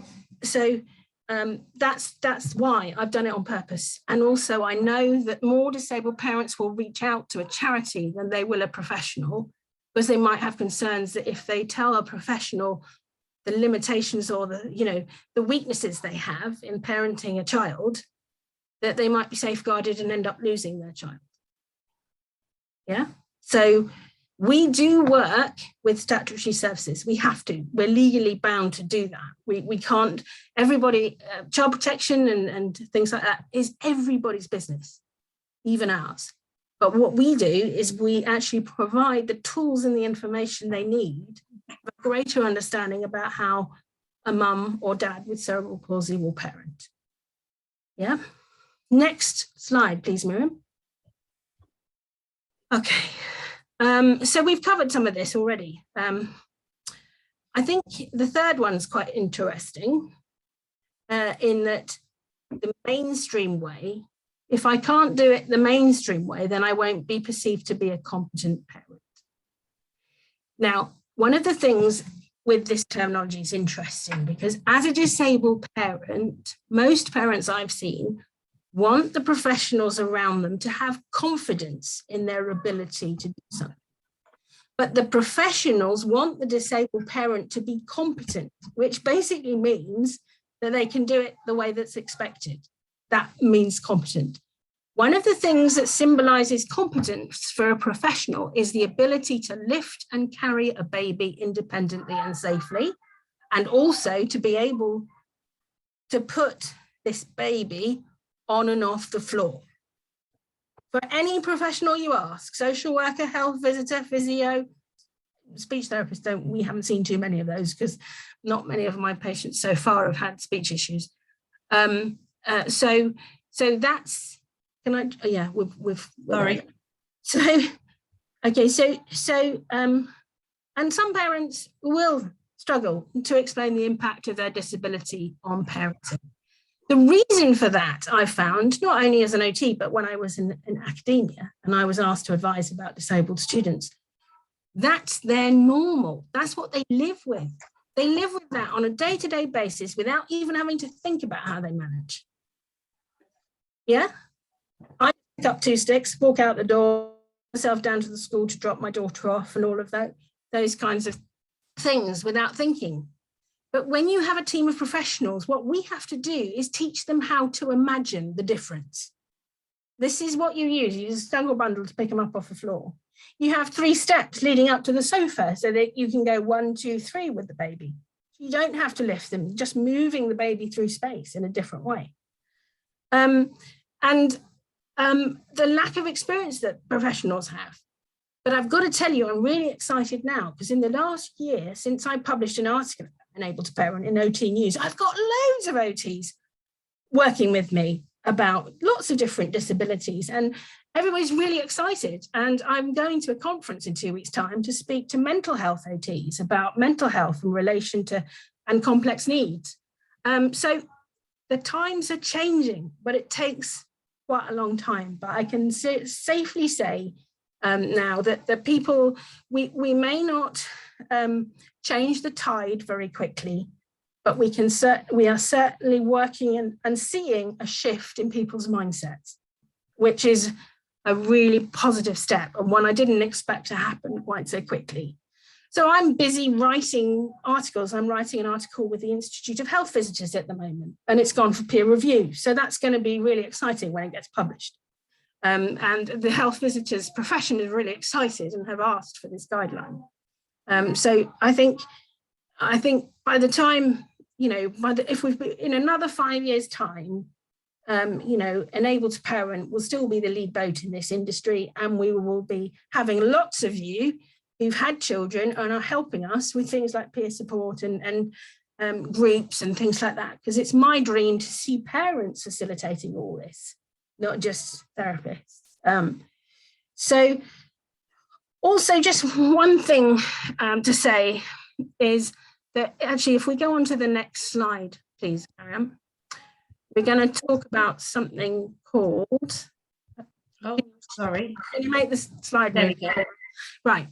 why I've done it on purpose. And also I know that more disabled parents will reach out to a charity than they will a professional, because they might have concerns that if they tell a professional the limitations or the weaknesses they have in parenting a child, that they might be safeguarded and end up losing their child. Yeah, so we do work with statutory services. We have to. We're legally bound to do that. We can't. Everybody, child protection and things like that is everybody's business, even ours. But what we do is we actually provide the tools and the information they need for greater understanding about how a mum or dad with cerebral palsy will parent. Yeah. Next slide, please, Miriam. Okay. So we've covered some of this already. I think the third one's quite interesting in that the mainstream way, if I can't do it the mainstream way, then I won't be perceived to be a competent parent. Now, one of the things with this terminology is interesting because as a disabled parent, most parents I've seen want the professionals around them to have confidence in their ability to do something. But the professionals want the disabled parent to be competent, which basically means that they can do it the way that's expected. That means competent. One of the things that symbolizes competence for a professional is the ability to lift and carry a baby independently and safely, and also to be able to put this baby on and off the floor. For any professional you ask, social worker, health visitor, physio, speech therapist, we haven't seen too many of those because not many of my patients so far have had speech issues. So that's, can I, oh yeah, we've sorry. So, okay, so and some parents will struggle to explain the impact of their disability on parenting. The reason for that, I found, not only as an OT, but when I was in academia and I was asked to advise about disabled students, that's their normal. That's what they live with. They live with that on a day-to-day basis without even having to think about how they manage. Yeah? I pick up 2 sticks, walk out the door, myself down to the school to drop my daughter off and all of that, those kinds of things without thinking. But when you have a team of professionals, what we have to do is teach them how to imagine the difference. This is what you use. You use a snuggle bundle to pick them up off the floor. You have 3 steps leading up to the sofa so that you can go 1, 2, 3 with the baby. You don't have to lift them, just moving the baby through space in a different way. The lack of experience that professionals have. But I've got to tell you, I'm really excited now because in the last year, since I published an article about Unable to Parent in OT News, I've got loads of OTs working with me about lots of different disabilities. And everybody's really excited. And I'm going to a conference in 2 weeks' time to speak to mental health OTs about mental health in relation to and complex needs. So the times are changing, but it takes quite a long time. But I can safely say now that the people, we may not change the tide very quickly, but we are certainly working and seeing a shift in people's mindsets, which is a really positive step and one I didn't expect to happen quite so quickly. So I'm busy writing articles. I'm writing an article with the Institute of Health Visitors at the moment, and it's gone for peer review. So that's going to be really exciting when it gets published. And the health visitors profession is really excited and have asked for this guideline. So I think by the time, if we've been in another 5 years' time, Enabled to Parent will still be the lead boat in this industry, and we will be having lots of you who've had children and are helping us with things like peer support and groups and things like that, because it's my dream to see parents facilitating all this, not just therapists. So also just one thing to say is that actually, if we go on to the next slide, please, Miriam, we're going to talk about something called, oh, sorry. Can you make the slide? There we go. Right.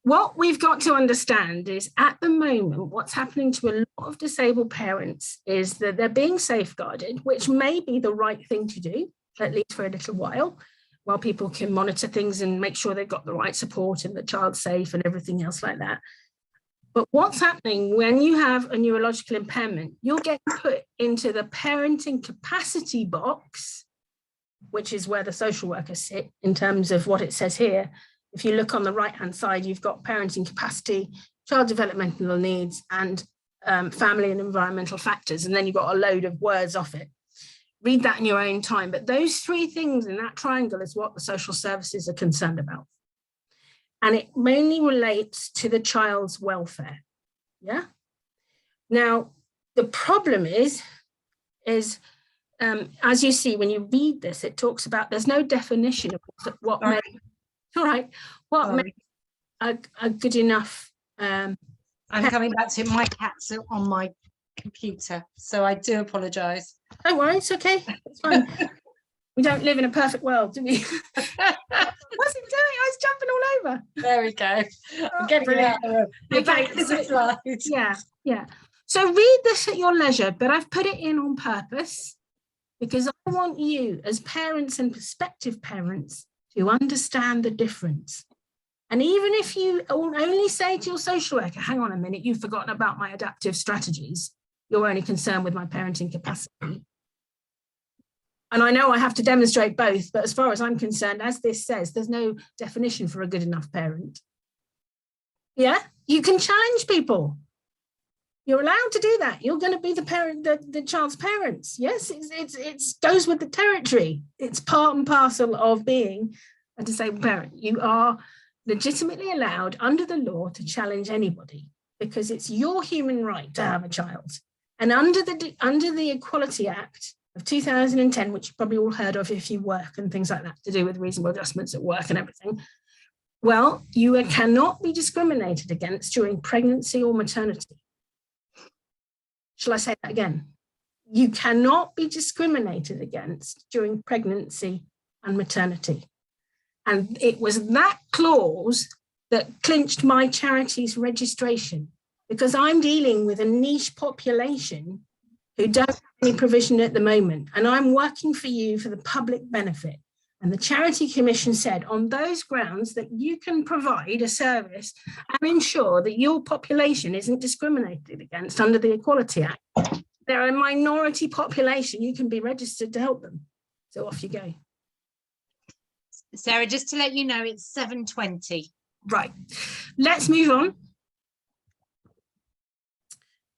What we've got to understand is at the moment, what's happening to a lot of disabled parents is that they're being safeguarded, which may be the right thing to do, at least for a little while people can monitor things and make sure they've got the right support and the child's safe and everything else like that. But what's happening when you have a neurological impairment, you'll get put into the parenting capacity box, which is where the social workers sit in terms of what it says here. If you look on the right-hand side, you've got parenting capacity, child developmental needs, and family and environmental factors. And then you've got a load of words off it. Read that in your own time. But those three things in that triangle is what the social services are concerned about. And it mainly relates to the child's welfare. Yeah. Now, the problem is as you see, when you read this, it talks about there's no definition of what makes, all right, what makes a good enough. I'm coming back to my cat's on my computer, so I do apologise. Don't worry, it's okay. It's fine. We don't live in a perfect world, do we? What's it doing? I was jumping all over. There we go. I'm getting it out of the room. Back to the slides. Yeah. So read this at your leisure, but I've put it in on purpose because I want you as parents and prospective parents to understand the difference. And even if you only say to your social worker, hang on a minute, you've forgotten about my adaptive strategies, you're only concerned with my parenting capacity. And I know I have to demonstrate both, but as far as I'm concerned, as this says, there's no definition for a good enough parent. Yeah, you can challenge people. You're allowed to do that. You're going to be the parent, the child's parents. Yes, it goes with the territory. It's part and parcel of being a disabled parent. You are legitimately allowed under the law to challenge anybody because it's your human right to have a child. And under the Equality Act of 2010, which you probably all heard of if you work and things like that, to do with reasonable adjustments at work and everything, well, you cannot be discriminated against during pregnancy or maternity. Shall I say that again? You cannot be discriminated against during pregnancy and maternity. And it was that clause that clinched my charity's registration, because I'm dealing with a niche population who don't have any provision at the moment. And I'm working for you for the public benefit. And the Charity Commission said on those grounds that you can provide a service and ensure that your population isn't discriminated against under the Equality Act. They're a minority population, you can be registered to help them. So off you go. Sarah, just to let you know, it's 7:20. Right, let's move on.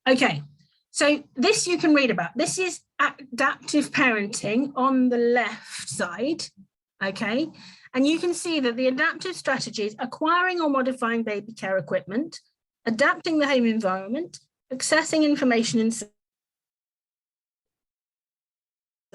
Okay, so this you can read about. This is adaptive parenting on the left side, okay? And you can see that the adaptive strategies, acquiring or modifying baby care equipment, adapting the home environment, accessing information and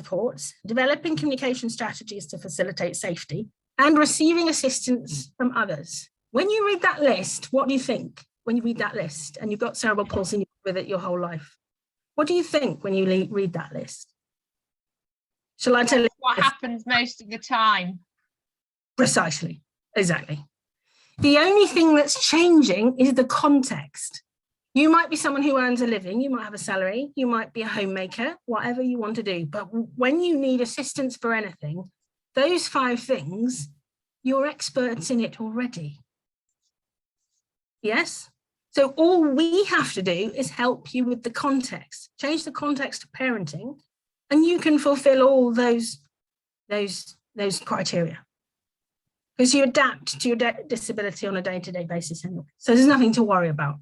supports, developing communication strategies to facilitate safety, and receiving assistance from others. When you read that list, what do you think when you read that list and you've got cerebral palsy with it your whole life? What do you think when you read that list? Shall I tell you? What happens most of the time? Precisely, exactly. The only thing that's changing is the context. You might be someone who earns a living, you might have a salary, you might be a homemaker, whatever you want to do. But when you need assistance for anything, those 5 things, you're experts in it already. Yes? So all we have to do is help you with the context, change the context of parenting, and you can fulfill all those criteria. Because you adapt to your disability on a day-to-day basis anyway. So there's nothing to worry about.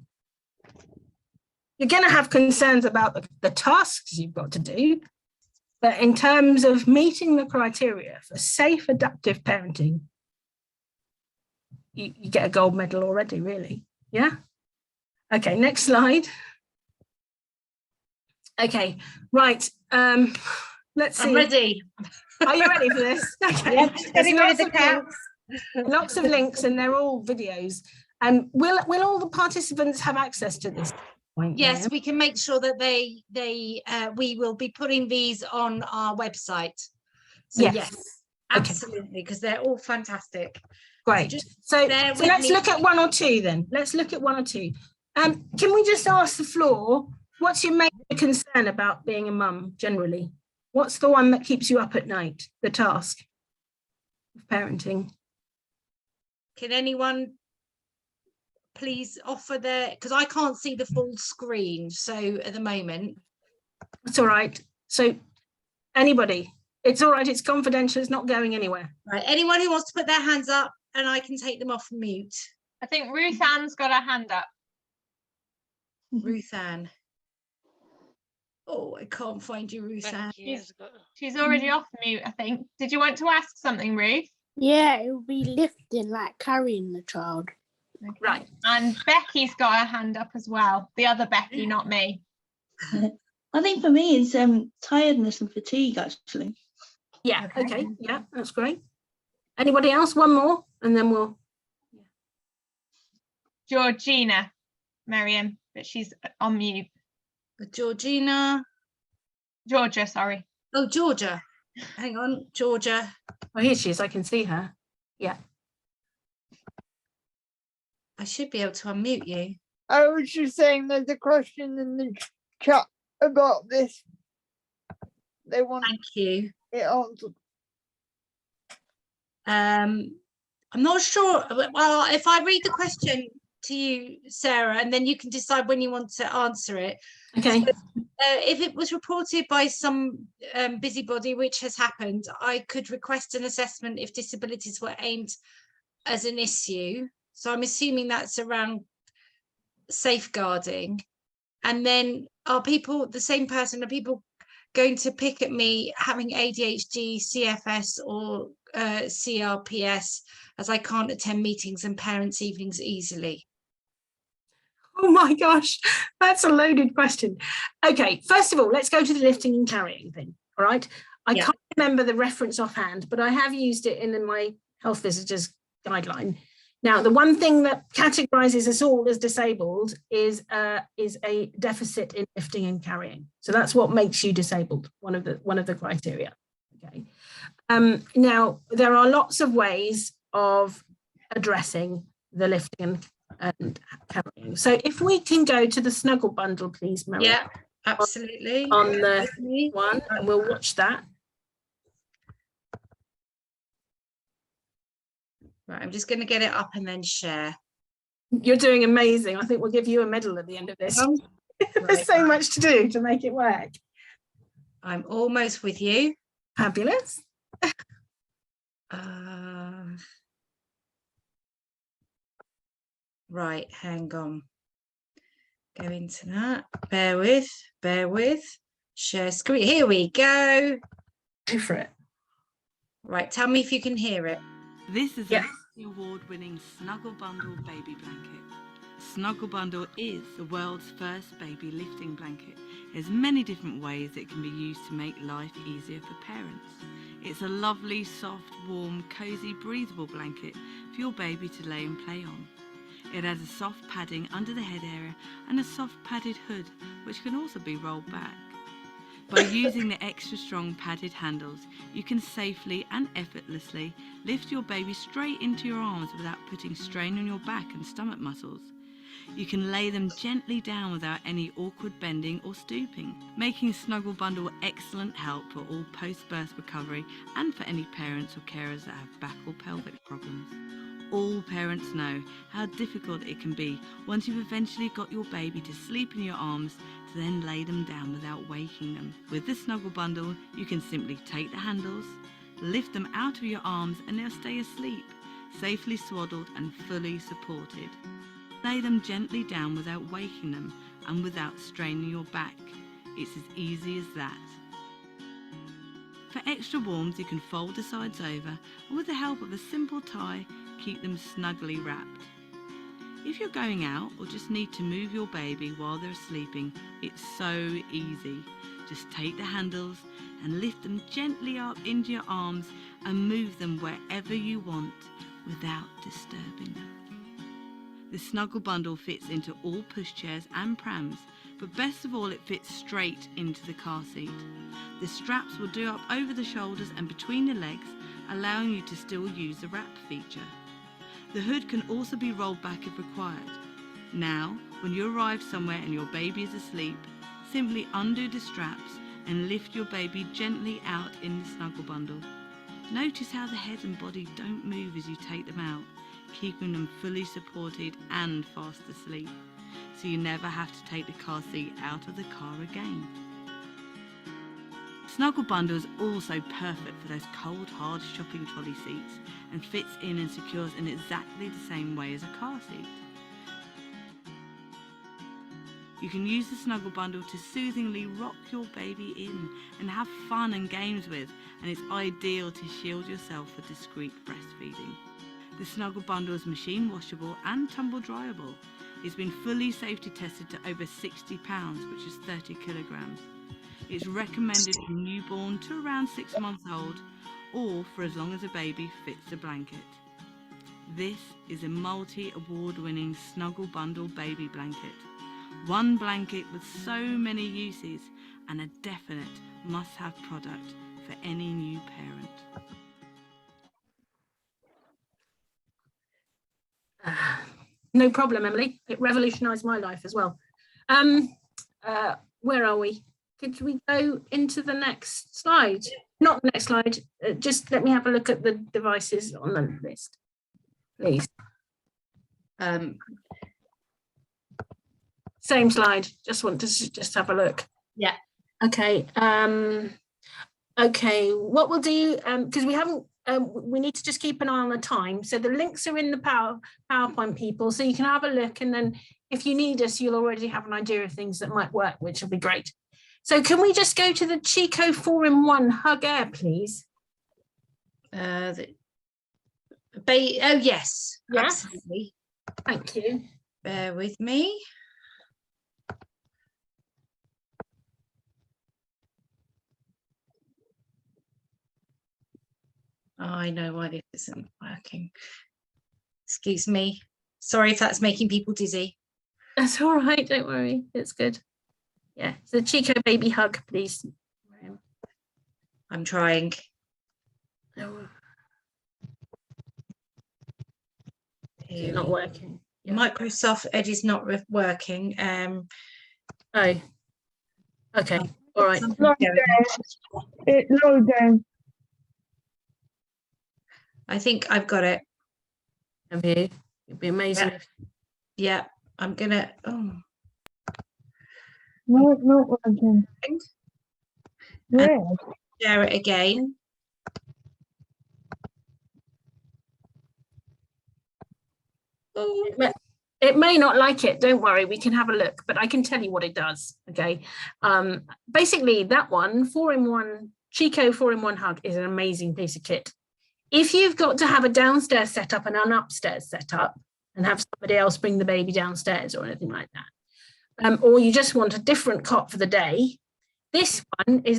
You're going to have concerns about the tasks you've got to do, but in terms of meeting the criteria for safe, adaptive parenting, you get a gold medal already, really. Yeah? Okay, next slide. Okay, right. Let's see. I'm ready. Are you ready for this? Okay. Yeah, There's lots of links, and they're all videos. And will all the participants have access to this point? Yes, we can make sure that we will be putting these on our website. So yes, absolutely, because they're all fantastic. Great. So let's look at 1 or 2 then. Let's look at 1 or 2. Can we just ask the floor, what's your major concern about being a mum generally? What's the one that keeps you up at night, the task of parenting? Can anyone please offer their, because I can't see the full screen, so at the moment. That's all right. So anybody, it's all right, it's confidential, it's not going anywhere. Right, anyone who wants to put their hands up and I can take them off mute. I think Ruth Ann's got her hand up. Ruth Ann. Oh, I can't find you, Ruth Ann. She's already off mute, I think. Did you want to ask something, Ruth? Yeah, it will be lifting, like carrying the child. Okay. Right. And Becky's got her hand up as well. The other Becky, not me. I think for me it's tiredness and fatigue, actually. Yeah, okay. Yeah, that's great. Anybody else? One more, and then we'll. Georgina, Miriam, but she's on mute. Georgia, sorry. Oh, Georgia. Hang on, Georgia. Oh, here she is. I can see her. Yeah. I should be able to unmute you. I was just saying there's a question in the chat about this. They want Thank you. it answered. I'm not sure. Well, if I read the question to you, Sarah, and then you can decide when you want to answer it. Okay. So, if it was reported by some busybody, which has happened, I could request an assessment if disabilities were aimed as an issue. So I'm assuming that's around safeguarding. And then are people, the same person, are people going to pick at me having ADHD, CFS or CRPS, as I can't attend meetings and parents' evenings easily? Oh my gosh, that's a loaded question. Okay, first of all, let's go to the lifting and carrying thing. All right. I can't remember the reference offhand, but I have used it in my health visitors guideline. Now, the one thing that categorizes us all as disabled is a deficit in lifting and carrying. So that's what makes you disabled, one of the criteria. Okay. Now, there are lots of ways of addressing the lifting and carrying. So if we can go to the snuggle bundle, please, Mary. Yeah, absolutely. On the one, and we'll watch that. Right, I'm just going to get it up and then share. You're doing amazing. I think we'll give you a medal at the end of this. There's so much to do to make it work. I'm almost with you. Fabulous. Right, hang on. Go into that. Bear with. Share screen. Here we go. Go for it. Right, tell me if you can hear it. This is a award-winning Snuggle Bundle baby blanket. Snuggle Bundle is the world's first baby lifting blanket. There's many different ways it can be used to make life easier for parents. It's a lovely, soft, warm, cozy, breathable blanket for your baby to lay and play on. It has a soft padding under the head area and a soft padded hood, which can also be rolled back. By using the extra strong padded handles, you can safely and effortlessly lift your baby straight into your arms without putting strain on your back and stomach muscles. You can lay them gently down without any awkward bending or stooping, making Snuggle Bundle excellent help for all post-birth recovery and for any parents or carers that have back or pelvic problems. All parents know how difficult it can be once you've eventually got your baby to sleep in your arms to then lay them down without waking them. With the Snuggle Bundle, you can simply take the handles, lift them out of your arms and they'll stay asleep, safely swaddled and fully supported. Lay them gently down without waking them and without straining your back. It's as easy as that. For extra warmth, you can fold the sides over and with the help of a simple tie, keep them snugly wrapped. If you're going out or just need to move your baby while they're sleeping, it's so easy. Just take the handles and lift them gently up into your arms and move them wherever you want without disturbing them. The Snuggle Bundle fits into all pushchairs and prams, but best of all it fits straight into the car seat. The straps will do up over the shoulders and between the legs, allowing you to still use the wrap feature. The hood can also be rolled back if required. Now, when you arrive somewhere and your baby is asleep, simply undo the straps and lift your baby gently out in the Snuggle Bundle. Notice how the head and body don't move as you take them out, keeping them fully supported and fast asleep, so you never have to take the car seat out of the car again. Snuggle Bundle is also perfect for those cold, hard shopping trolley seats and fits in and secures in exactly the same way as a car seat. You can use the Snuggle Bundle to soothingly rock your baby in and have fun and games with, and it's ideal to shield yourself for discreet breastfeeding. The Snuggle Bundle is machine washable and tumble dryable. It's been fully safety tested to over 60 pounds, which is 30 kilograms. It's recommended for newborn to around 6 months old or for as long as a baby fits the blanket. This is a multi-award-winning Snuggle Bundle baby blanket. One blanket with so many uses and a definite must-have product for any new parent. No problem, Emily. It revolutionised my life as well. Where are we? Could we go into the next slide? Not the next slide. Just let me have a look at the devices on the list, please. Same slide. Just want to just have a look. Yeah. Okay. Okay. What we'll do, because we haven't. We need to just keep an eye on the time. So the links are in the PowerPoint, people, so you can have a look, and then if you need us, you'll already have an idea of things that might work, which will be great. So can we just go to the Chico 4-in-1 Hug Air, please? Oh, yes. Yeah. Absolutely. Thank you. Bear with me. Oh, I know why this isn't working. Excuse me. Sorry if that's making people dizzy. That's all right. Don't worry. It's good. Yeah. So Chico baby hug, please. I'm trying. Oh. It's not working. Yeah. Microsoft Edge is not working. Oh. Okay. All right. It's loading. I think I've got it. Have you? It'd be amazing. Yeah, I'm gonna. Oh. No, it's not working. Yeah. Share it again. It may not like it. Don't worry. We can have a look, but I can tell you what it does. Okay. Basically, that one 4-in-1 Chico 4-in-1 Hug is an amazing piece of kit. If you've got to have a downstairs setup and an upstairs setup, and have somebody else bring the baby downstairs or anything like that. Or you just want a different cot for the day. This one is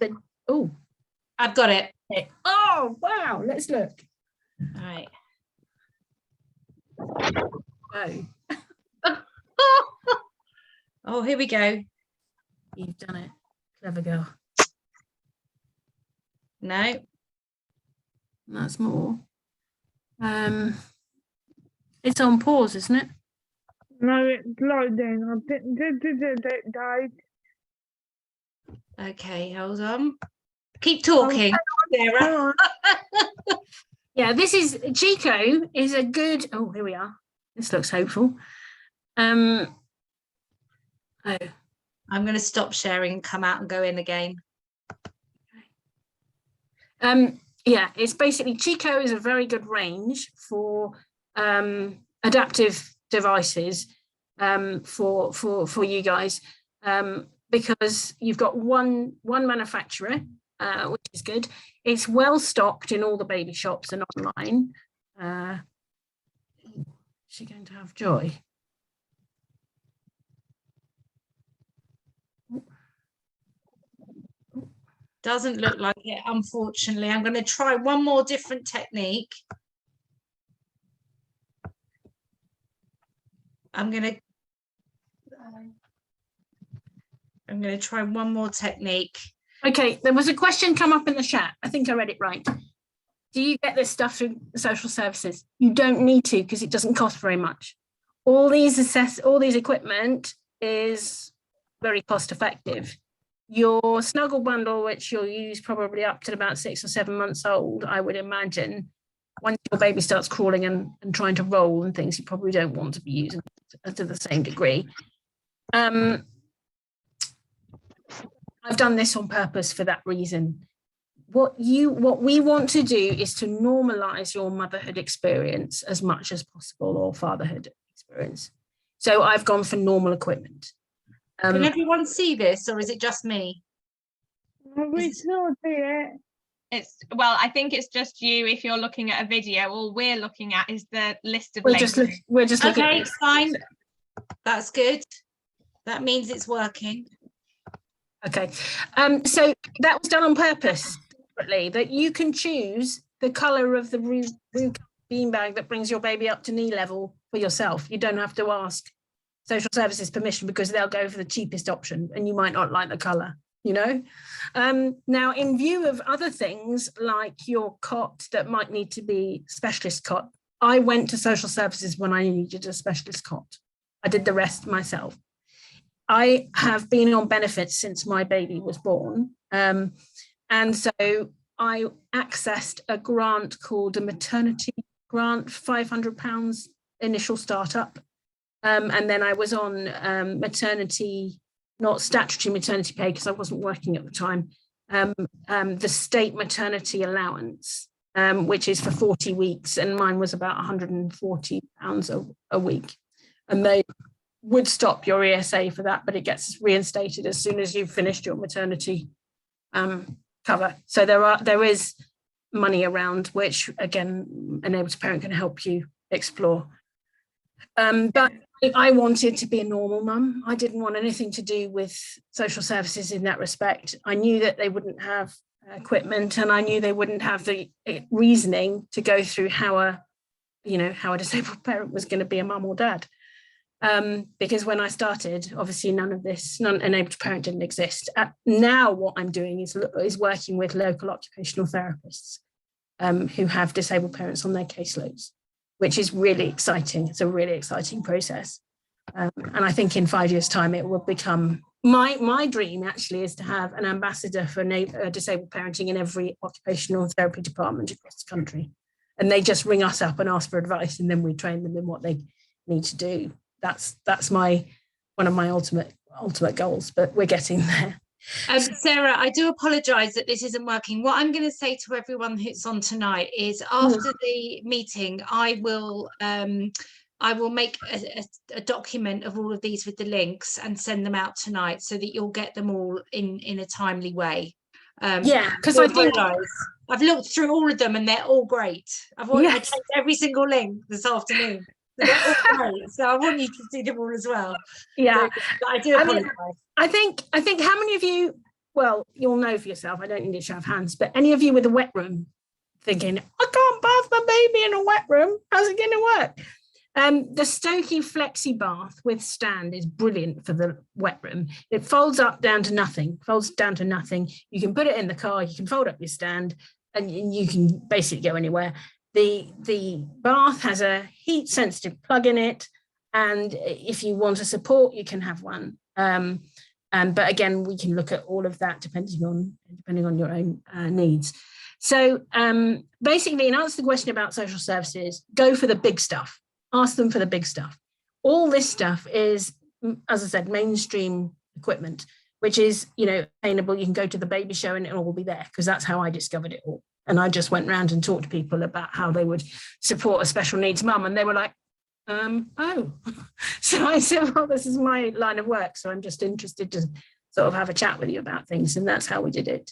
I've got it. Oh, wow. Let's look. All right. Go. Oh, here we go. You've done it. Clever girl. No. That's more. It's on pause, isn't it? No, it's loading. I did died. Okay, hold on. Keep talking, Sarah. Yeah, this is Chico is a good. Oh, here we are. This looks hopeful. I'm going to stop sharing and come out and go in again. Yeah, it's basically Chico is a very good range for adaptive devices for you guys, because you've got one manufacturer, which is good. It's well stocked in all the baby shops and online. Is she going to have joy? Doesn't look like it, unfortunately. I'm going to try one more different technique. I'm going to try one more technique. Okay, there was a question come up in the chat. I think I read it right. Do you get this stuff through social services? You don't need to, because it doesn't cost very much. All these equipment is very cost effective. Your snuggle bundle, which you'll use probably up to about 6 or 7 months old, I would imagine, once your baby starts crawling and trying to roll and things, you probably don't want to be using it to the same degree. I've done this on purpose for that reason. What we want to do is to normalize your motherhood experience as much as possible, or fatherhood experience. So I've gone for normal equipment. Can everyone see this, or is it just me? We still see it. Well, I think it's just you. If you're looking at a video, all we're looking at is the list of we're links. just looking okay, at fine. That's good. That means it's working. Okay, so that was done on purpose, that you can choose the color of the room beanbag that brings your baby up to knee level for yourself. You don't have to ask social services permission, because they'll go for the cheapest option, and you might not like the color, you know. Now, in view of other things like your cot that might need to be specialist cot, I went to social services when I needed a specialist cot. I did the rest myself. I have been on benefits since my baby was born, and so I accessed a grant called a maternity grant, £500 initial startup. And then I was on maternity, not statutory maternity pay, because I wasn't working at the time, the state maternity allowance, which is for 40 weeks, and mine was about £140 a week. And they would stop your ESA for that, but it gets reinstated as soon as you've finished your maternity cover. So there is money around, which again, Enable to Parent can help you explore. But I wanted to be a normal mum. I didn't want anything to do with social services in that respect. I knew that they wouldn't have equipment, and I knew they wouldn't have the reasoning to go through how a disabled parent was going to be a mum or dad. Because when I started, obviously Enable to Parent didn't exist. Now what I'm doing is working with local occupational therapists who have disabled parents on their caseloads, which is really exciting. It's a really exciting process. And I think in 5 years' time, it will become, my dream actually is to have an ambassador for disabled parenting in every occupational therapy department across the country. And they just ring us up and ask for advice, and then we train them in what they need to do. That's one of my ultimate goals, but we're getting there. Sarah, I do apologise that this isn't working. What I'm going to say to everyone who's on tonight is, after the meeting, I will make a document of all of these with the links and send them out tonight, so that you'll get them all in a timely way. Because I think I've looked through all of them and they're all great. I checked every single link this afternoon. They're all great, so I want you to see them all as well. Yeah, so I do apologize. I think how many of you, well, you'll know for yourself, I don't need to show of hands, but any of you with a wet room thinking, I can't bath my baby in a wet room, how's it going to work? The Stokey Flexi Bath with stand is brilliant for the wet room. It folds down to nothing. You can put it in the car, you can fold up your stand, and you can basically go anywhere. The bath has a heat sensitive plug in it, and if you want a support, you can have one. But again, we can look at all of that depending on your own needs. So basically, in answer to the question about social services, go for the big stuff. Ask them for the big stuff. All this stuff is, as I said, mainstream equipment, which is, attainable. You can go to the baby show and it'll all be there, because that's how I discovered it all. And I just went round and talked to people about how they would support a special needs mum, and they were like, oh. So I said, well, this is my line of work, so I'm just interested to sort of have a chat with you about things, and that's how we did it.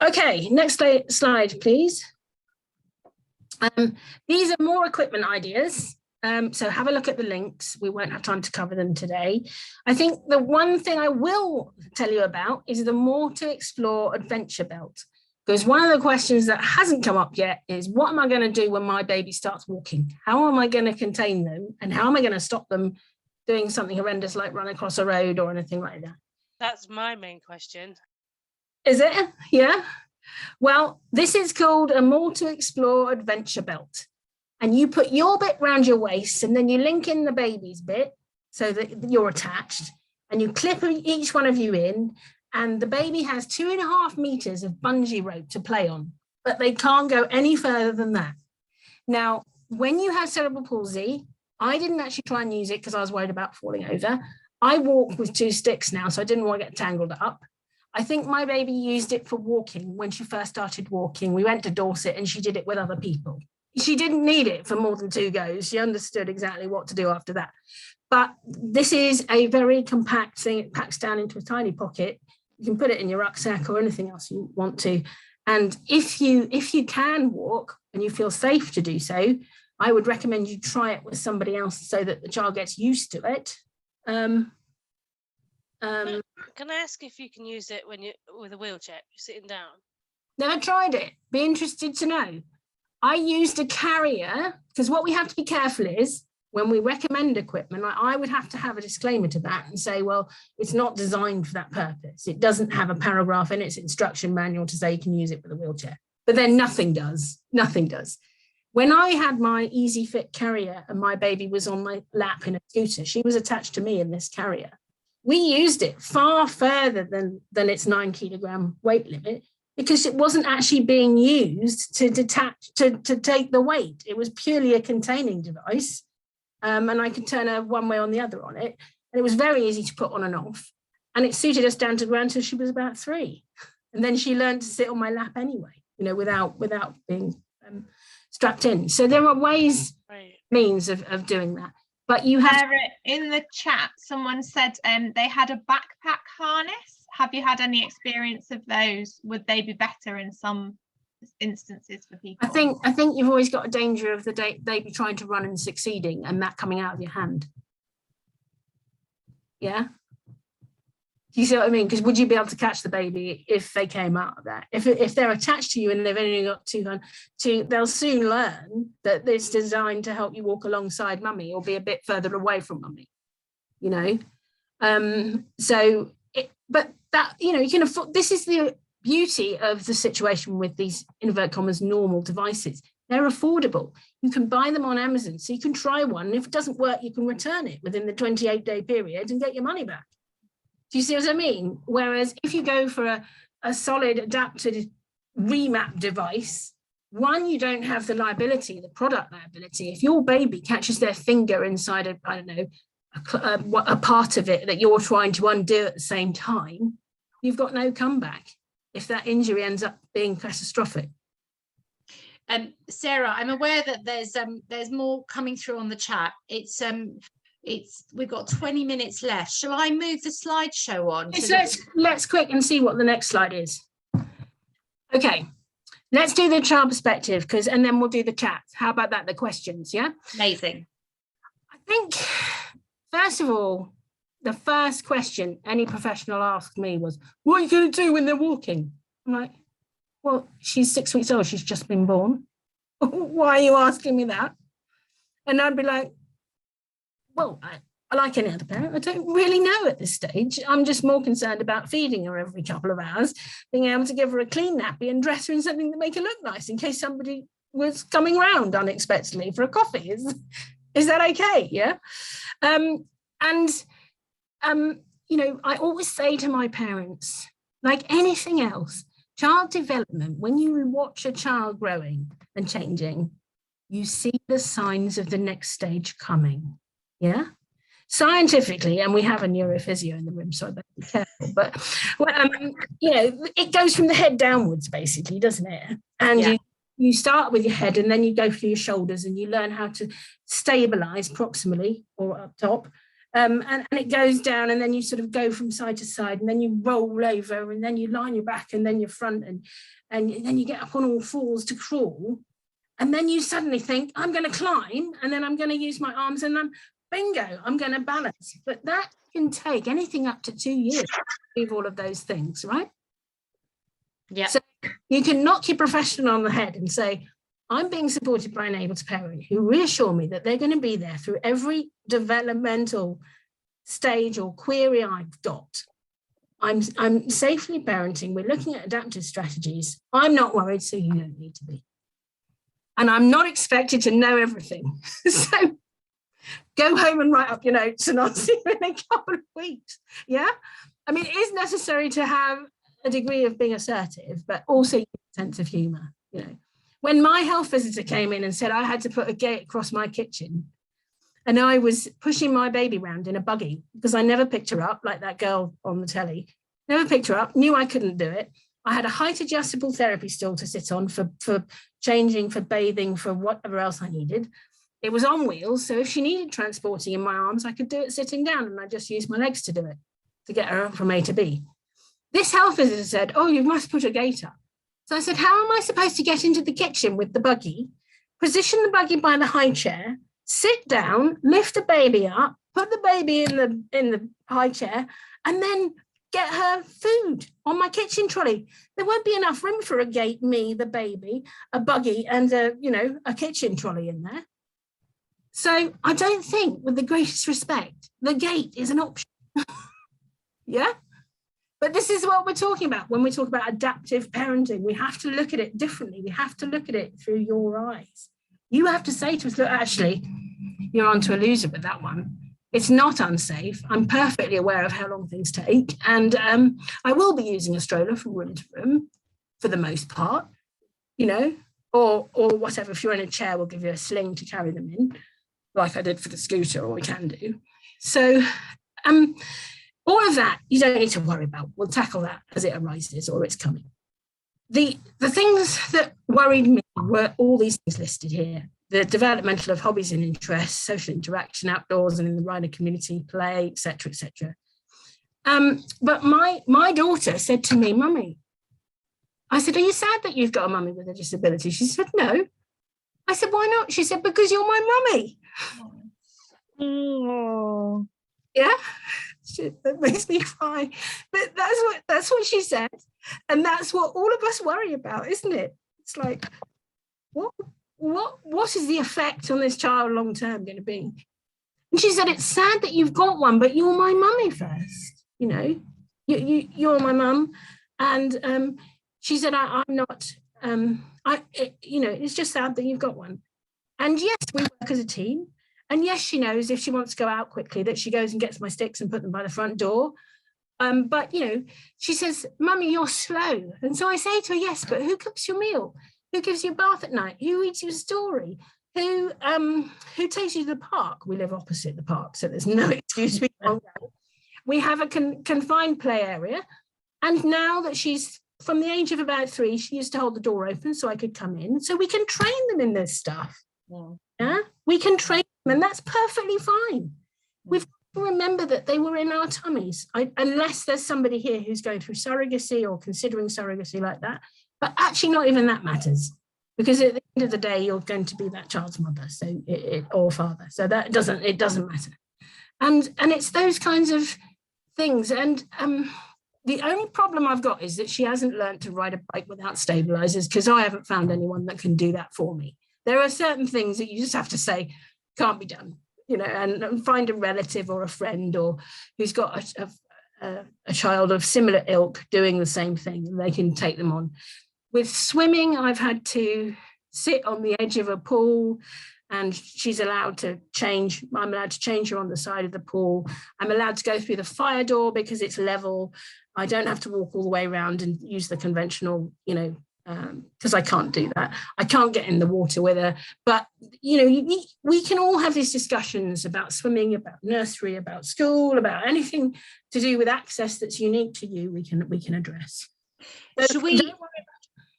Okay, next slide, please. These are more equipment ideas, so have a look at the links. We won't have time to cover them today. I think the one thing I will tell you about is the More to Explore adventure belt, because one of the questions that hasn't come up yet is, what am I going to do when my baby starts walking? How am I going to contain them, and how am I going to stop them doing something horrendous like run across a road or anything like that? That's my main question. Is it? Yeah. Well, this is called a More to Explore adventure belt. And you put your bit round your waist, and then you link in the baby's bit so that you're attached, and you clip each one of you in, and the baby has 2.5 meters of bungee rope to play on, but they can't go any further than that. Now, when you have cerebral palsy, I didn't actually try and use it because I was worried about falling over. I walk with 2 sticks now, so I didn't want to get tangled up. I think my baby used it for walking when she first started walking. We went to Dorset and she did it with other people. She didn't need it for more than 2 goes. She understood exactly what to do after that. But this is a very compact thing. It packs down into a tiny pocket. You can put it in your rucksack or anything else you want to. And if you can walk and you feel safe to do so, I would recommend you try it with somebody else so that the child gets used to it. Can I ask if you can use it when with a wheelchair, you're sitting down? Never tried it. Be interested to know. I used a carrier, because what we have to be careful is when we recommend equipment, I would have to have a disclaimer to that and say, well, it's not designed for that purpose. It doesn't have a paragraph in its instruction manual to say you can use it with a wheelchair. But then nothing does. Nothing does. When I had my Easy Fit carrier and my baby was on my lap in a scooter, she was attached to me in this carrier. We used it far further than its 9 kilogram weight limit, because it wasn't actually being used to detach, to take the weight. It was purely a containing device. And I could turn her one way or the other on it. And it was very easy to put on and off. And it suited us down to ground until she was about 3. And then she learned to sit on my lap anyway, without being strapped in. So there are ways, means of doing that. But you have in the chat, someone said they had a backpack harness. Have you had any experience of those? Would they be better in some instances for people? I think you've always got a danger of they be trying to run and succeeding and that coming out of your hand. Yeah. Do you see what I mean? Because would you be able to catch the baby if they came out of that? If they're attached to you and they've only got 2 they'll soon learn that it's designed to help you walk alongside mummy or be a bit further away from mummy, but that, you can afford, this is the beauty of the situation with these inverted commas normal devices. They're affordable. You can buy them on Amazon, so you can try one. And if it doesn't work, you can return it within the 28-day period and get your money back. Do you see what I mean? Whereas if you go for a solid adapted remap device, one, you don't have the liability, the product liability. If your baby catches their finger inside a part of it that you're trying to undo at the same time, you've got no comeback if that injury ends up being catastrophic. Sarah, I'm aware that there's more coming through on the chat. We've got 20 minutes left. Shall I move the slideshow on? Let's quick and see what the next slide is. Okay, Let's do the child perspective, and then we'll do the chat. How about that? The questions, yeah? Amazing. I think, first of all, the first question any professional asked me was, what are you going to do when they're walking? I'm like, well, she's 6 weeks old. She's just been born. Why are you asking me that? And I'd be like, well, I like any other parent, I don't really know at this stage. I'm just more concerned about feeding her every couple of hours, being able to give her a clean nappy and dress her in something that make her look nice in case somebody was coming around unexpectedly for a coffee. Is that okay? Yeah. You know, I always say to my parents, like anything else, child development, when you watch a child growing and changing, you see the signs of the next stage coming. Yeah. Scientifically, and we have a neurophysio in the room, so I better be careful, but you know, it goes from the head downwards, basically, doesn't it? And you start with your head, and then you go through your shoulders, and you learn how to stabilize proximally or up top, and it goes down, and then you sort of go from side to side, and then you roll over, and then you line your back, and then your front, and then you get up on all fours to crawl, and then you suddenly think, I'm going to climb, and then I'm going to use my arms, and bingo, I'm going to balance. But that can take anything up to 2 years to achieve all of those things, right? Yeah. So you can knock your professional on the head and say, I'm being supported by an able to parent who reassure me that they're going to be there through every developmental stage or query I've got. I'm safely parenting. We're looking at adaptive strategies. I'm not worried, so you don't need to be. And I'm not expected to know everything. So go home and write up your notes, and I'll see you in a couple of weeks. Yeah. I mean, it is necessary to have a degree of being assertive, but also a sense of humor. You know, when my health visitor came in and said I had to put a gate across my kitchen, and I was pushing my baby around in a buggy because I never picked her up like that girl on the telly, never picked her up, knew I couldn't do it. I had a height adjustable therapy stool to sit on for changing, for bathing, for whatever else I needed. It was on wheels, so if she needed transporting in my arms, I could do it sitting down, and I just used my legs to do it, to get her from A to B. This health visitor said, oh, you must put a gate up. So I said, how am I supposed to get into the kitchen with the buggy, position the buggy by the high chair, sit down, lift the baby up, put the baby in the high chair, and then get her food on my kitchen trolley? There won't be enough room for a gate, me, the baby, a buggy, and a kitchen trolley in there. So I don't think, with the greatest respect, the gate is an option. Yeah. But this is what we're talking about when we talk about adaptive parenting. We have to look at it differently. We have to look at it through your eyes. You have to say to us, look, actually, you're onto a loser with that one. It's not unsafe. I'm perfectly aware of how long things take. And I will be using a stroller from room to room for the most part, you know, or whatever. If you're in a chair, we'll give you a sling to carry them in, like I did for the scooter, or we can do. So all of that, you don't need to worry about. We'll tackle that as it arises or it's coming. The things that worried me were all these things listed here. The developmental of hobbies and interests, social interaction outdoors and in the wider community, play, etc., etc. But my daughter said to me, Mummy, I said, are you sad that you've got a mummy with a disability? She said, no. I said, why not? She said, because you're my mummy. Oh. Yeah, that makes me cry. But that's what she said. And that's what all of us worry about, isn't it? It's like, what is the effect on this child long term going to be? And she said, it's sad that you've got one, but you're my mummy first. You know, you're my mum. And she said, I'm not, it's just sad that you've got one. And yes, we work as a team. And yes, she knows if she wants to go out quickly that she goes and gets my sticks and put them by the front door. But, you know, she says, Mummy, you're slow. And so I say to her, yes, but who cooks your meal? Who gives you a bath at night? Who reads you a story? Who takes you to the park? We live opposite the park, so there's no excuse we can't go. We have a confined play area. And now that she's from the age of about 3, she used to hold the door open so I could come in. So we can train them in this stuff. Yeah, we can train them, and that's perfectly fine. We've got to remember that they were in our tummies. Unless there's somebody here who's going through surrogacy or considering surrogacy like that, But actually not even that matters, because at the end of the day, you're going to be that child's mother, so or father. So it doesn't matter. And it's those kinds of things. And the only problem I've got is that she hasn't learned to ride a bike without stabilizers, because I haven't found anyone that can do that for me. There are certain things that you just have to say can't be done, you know, and find a relative or a friend or who's got a child of similar ilk doing the same thing, and they can take them on. With swimming, I've had to sit on the edge of a pool, and she's allowed to change. I'm allowed to change her on the side of the pool. I'm allowed to go through the fire door because it's level. I don't have to walk all the way around and use the conventional, you know, because I can't do that. I can't get in the water with her. But, you know, we can all have these discussions about swimming, about nursery, about school, about anything to do with access that's unique to you, we can address. So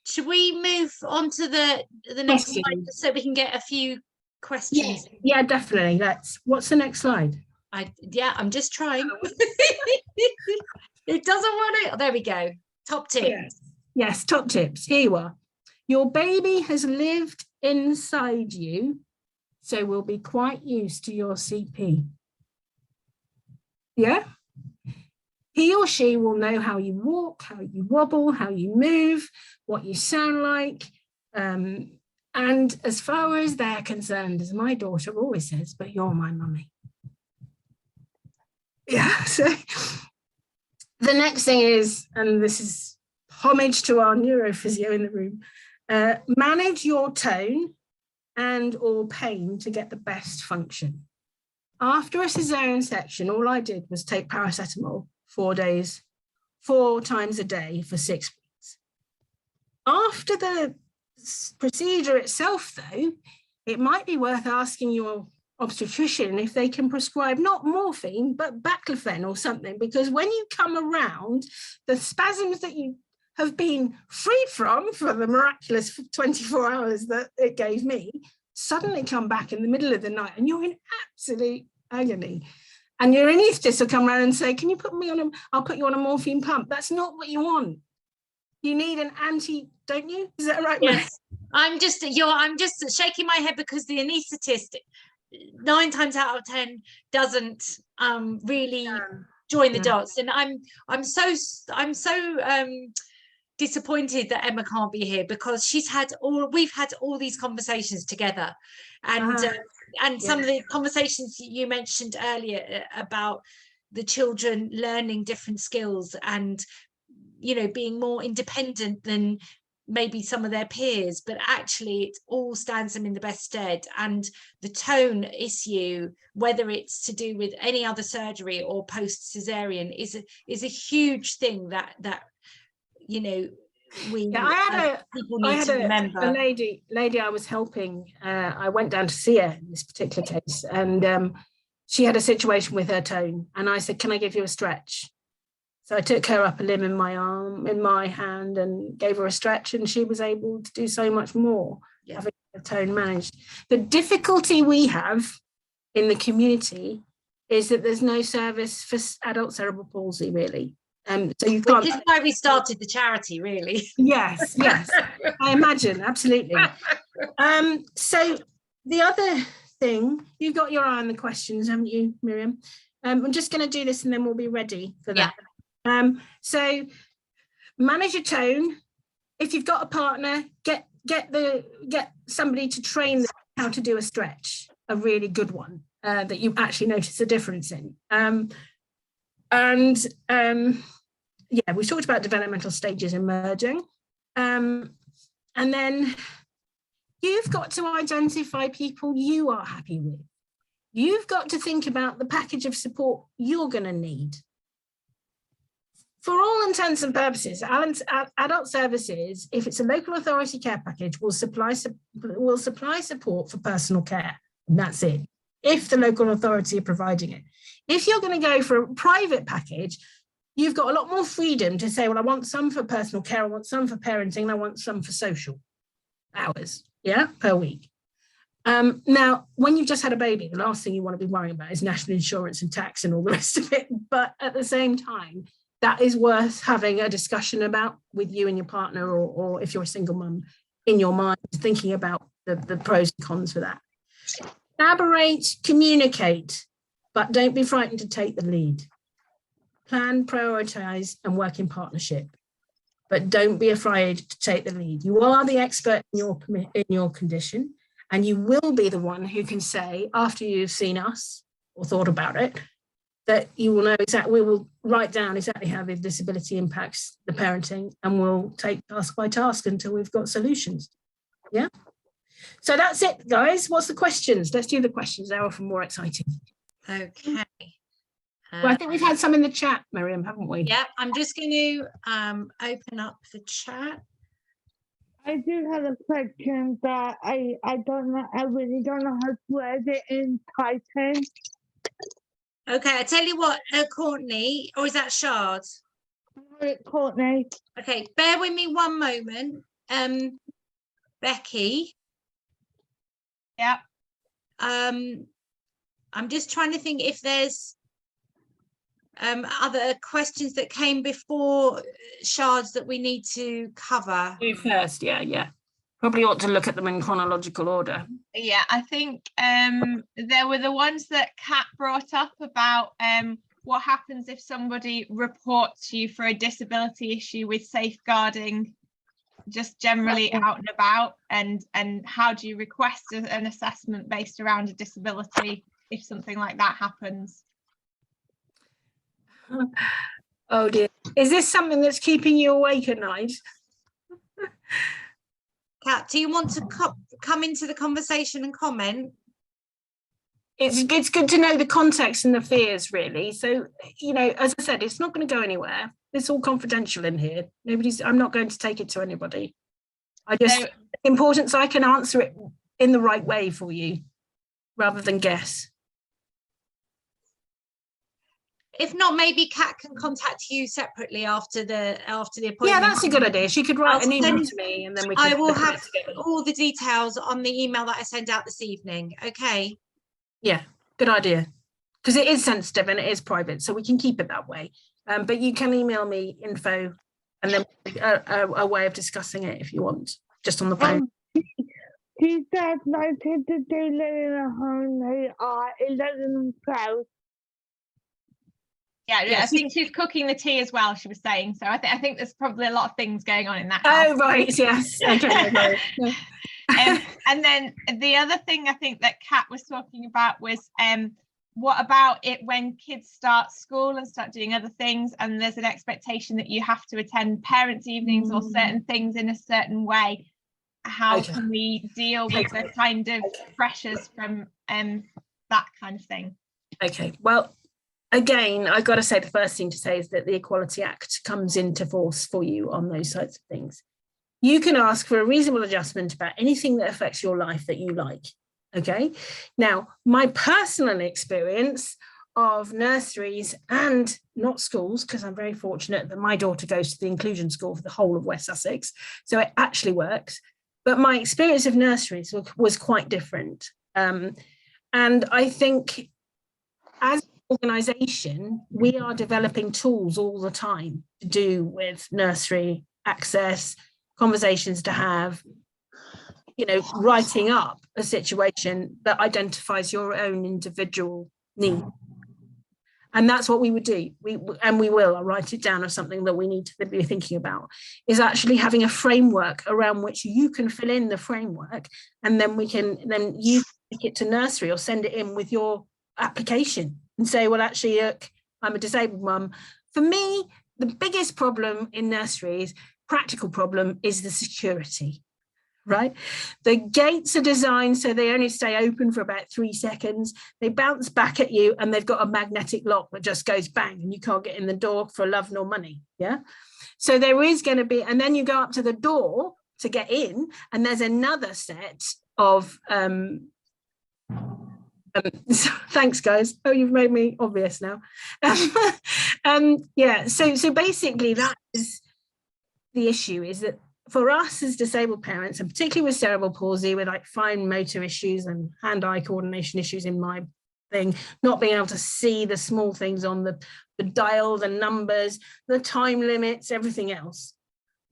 should we move on to the next slide so we can get a few questions? Yeah, definitely. What's the next slide? I'm just trying. It doesn't want it. Oh, there we go. Top tips. Yes, top tips. Here you are. Your baby has lived inside you, so will be quite used to your CP. Yeah? He or she will know how you walk, how you wobble, how you move, what you sound like. And as far as they're concerned, as my daughter always says, but you're my mummy. Yeah, so the next thing is, and this is homage to our neurophysio in the room, manage your tone and or pain to get the best function. After a cesarean section, all I did was take paracetamol 4 times a day for 6 weeks. After the procedure itself, though, it might be worth asking your obstetrician if they can prescribe not morphine, but baclofen or something, because when you come around, the spasms that you have been freed from for the miraculous 24 hours that it gave me suddenly come back in the middle of the night, and you're in absolute agony. And your anaesthetist will come around and say, can you put me on I'll put you on a morphine pump. That's not what you want. You need an don't you? Is that right? Yes. I'm just shaking my head because the anaesthetist 9 times out of 10 doesn't really join the dots. And I'm so disappointed that Emma can't be here, because we've had all these conversations together, and some of the conversations you mentioned earlier about the children learning different skills and, you know, being more independent than maybe some of their peers, but actually it all stands them in the best stead. And the tone issue, whether it's to do with any other surgery or post cesarean, is a huge thing that you know people need to remember. A lady I was helping. I went down to see her in this particular case, and she had a situation with her tone, and I said, "Can I give you a stretch?" So I took her up a limb in my arm, in my hand, and gave her a stretch, and she was able to do so much more, having her tone managed. The difficulty we have in the community is that there's no service for adult cerebral palsy, really. So you can't. This is why we started the charity, really. Yes, I imagine, absolutely. So the other thing, you've got your eye on the questions, haven't you, Miriam? I'm just going to do this and then we'll be ready for that. So manage your tone. If you've got a partner, get somebody to train them how to do a stretch, a really good one that you actually notice a difference in. Yeah, we talked about developmental stages emerging. And then you've got to identify people you are happy with. You've got to think about the package of support you're going to need. For all intents and purposes, adult services, if it's a local authority care package, will supply support for personal care. And that's it, if the local authority are providing it. If you're going to go for a private package, you've got a lot more freedom to say, well, I want some for personal care, I want some for parenting, and I want some for social hours, per week. Now, when you've just had a baby, the last thing you want to be worrying about is national insurance and tax and all the rest of it. But at the same time, that is worth having a discussion about with you and your partner, or if you're a single mum, in your mind, thinking about the pros and cons for that. Collaborate, communicate, but don't be frightened to take the lead. Plan, prioritize, and work in partnership, but don't be afraid to take the lead. You are the expert in your condition, and you will be the one who can say, after you've seen us or thought about it, that you will know exactly, we will write down exactly how the disability impacts the parenting, and we'll take task by task until we've got solutions. Yeah. So that's it, guys. What's the questions? Let's do the questions. They're often more exciting. Okay. Well, I think we've had some in the chat, Miriam, haven't we? Yeah, I'm just going to open up the chat. I do have a question that I don't know, I really don't know how to word it in Python. Okay, I tell you what, Courtney, or is that Shard? Courtney. Okay, bear with me one moment. Becky. Yeah. I'm just trying to think if there's other questions that came before Shards that we need to cover. You first, yeah. Probably ought to look at them in chronological order. Yeah, I think there were the ones that Kat brought up about what happens if somebody reports you for a disability issue with safeguarding, just generally out and about, and how do you request an assessment based around a disability if something like that happens? Oh dear. Is this something that's keeping you awake at night? Kat, do you want to come into the conversation and comment? It's good to know the context and the fears, really. So, you know, as I said, it's not going to go anywhere. It's all confidential in here. I'm not going to take it to anybody. It's important so I can answer it in the right way for you, rather than guess. If not, maybe Kat can contact you separately after the appointment. Yeah, that's a good idea. She could write an email to me, and then we can. I will have all the details on the email that I send out this evening. Okay. Yeah, good idea. Because it is sensitive and it is private, so we can keep it that way. But you can email me info, and then a way of discussing it if you want, just on the phone. She said my kids do live in a home. They are 11 and 12. Yeah, I think she's cooking the tea as well, she was saying. So I think there's probably a lot of things going on in that house. Oh, right, yes. Okay. And then the other thing I think that Kat was talking about was what about it when kids start school and start doing other things, and there's an expectation that you have to attend parents' evenings or certain things in a certain way. How can we deal with the kind of pressures from that kind of thing? Okay, well, again, I've got to say the first thing to say is that the Equality Act comes into force for you on those sorts of things. You can ask for a reasonable adjustment about anything that affects your life that you like. Okay. Now, my personal experience of nurseries and not schools, because I'm very fortunate that my daughter goes to the inclusion school for the whole of West Sussex, so it actually works. But my experience of nurseries was quite different. And I think as an organisation, we are developing tools all the time to do with nursery access, conversations to have, you know, writing up a situation that identifies your own individual need. And that's what we would do. I'll write it down as something that we need to be thinking about, is actually having a framework around which you can fill in the framework, and then you take it to nursery or send it in with your application and say, well, actually, look, I'm a disabled mum. For me, the biggest problem in nurseries, practical problem, is the security. Right? The gates are designed so they only stay open for about 3 seconds. They bounce back at you, and they've got a magnetic lock that just goes bang, and you can't get in the door for love nor money. Yeah. So there is going to be, and then you go up to the door to get in, and there's another set of thanks, guys. Oh, you've made me obvious now. Yeah. So basically, that is the issue, is that for us as disabled parents, and particularly with cerebral palsy, with like fine motor issues and hand-eye coordination issues in my thing, not being able to see the small things on the dial, the numbers, the time limits, everything else.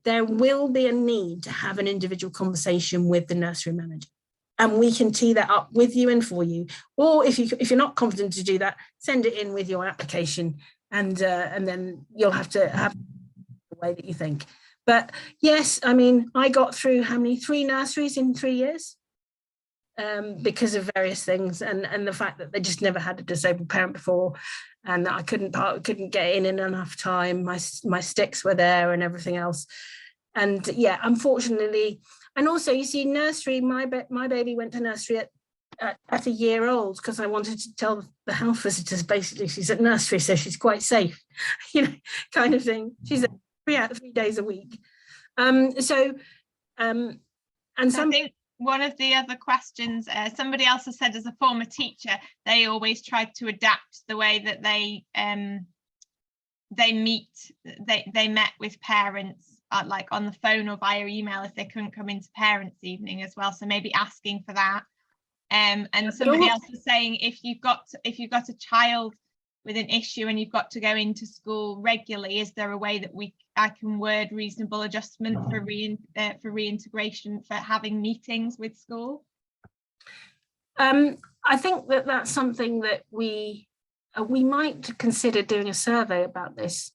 There will be a need to have an individual conversation with the nursery manager. And we can tee that up with you and for you. Or if you're not confident to do that, send it in with your application, and then you'll have to have the way that you think. But yes, I mean, I got through 3 nurseries in 3 years because of various things, and the fact that they just never had a disabled parent before, and that I couldn't get in enough time. My sticks were there and everything else. And yeah, unfortunately, and also you see nursery, my baby went to nursery at a year old because I wanted to tell the health visitors basically she's at nursery, so she's quite safe, kind of thing. She's at 3 days a week. And I think one of the other questions, somebody else has said, as a former teacher, they always tried to adapt the way that they met with parents, like on the phone or via email if they couldn't come into parents' evening as well. So maybe asking for that. And somebody else was saying, if you've got a child with an issue and you've got to go into school regularly, is there a way that I can word reasonable adjustment for reintegration, for having meetings with school? I think that's something that we might consider doing a survey about this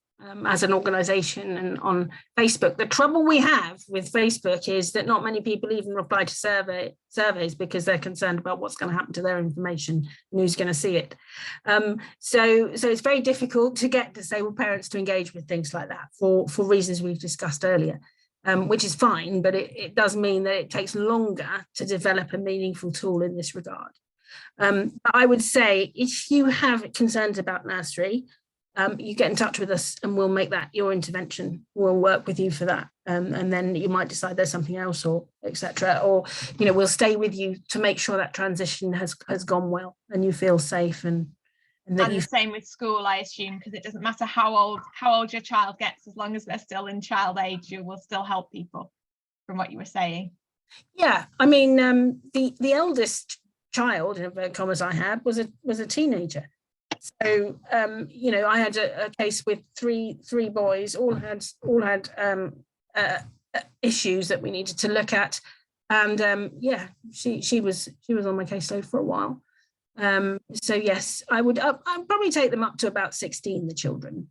as an organisation and on Facebook. The trouble we have with Facebook is that not many people even reply to surveys because they're concerned about what's going to happen to their information and who's going to see it. So it's very difficult to get disabled parents to engage with things like that for reasons we've discussed earlier, which is fine, but it does mean that it takes longer to develop a meaningful tool in this regard. I would say if you have concerns about nursery, you get in touch with us and we'll make that your intervention. We'll work with you for that, and then you might decide there's something else, or etc. Or we'll stay with you to make sure that transition has gone well and you feel safe, and the same with school, I assume, because it doesn't matter how old your child gets, as long as they're still in child age, you will still help people, from what you were saying. Yeah, I mean, the eldest child, in inverted commas, I had was a teenager. So I had a case with three boys, all had issues that we needed to look at, and she was on my caseload for a while. So yes, I'd probably take them up to about 16, the children.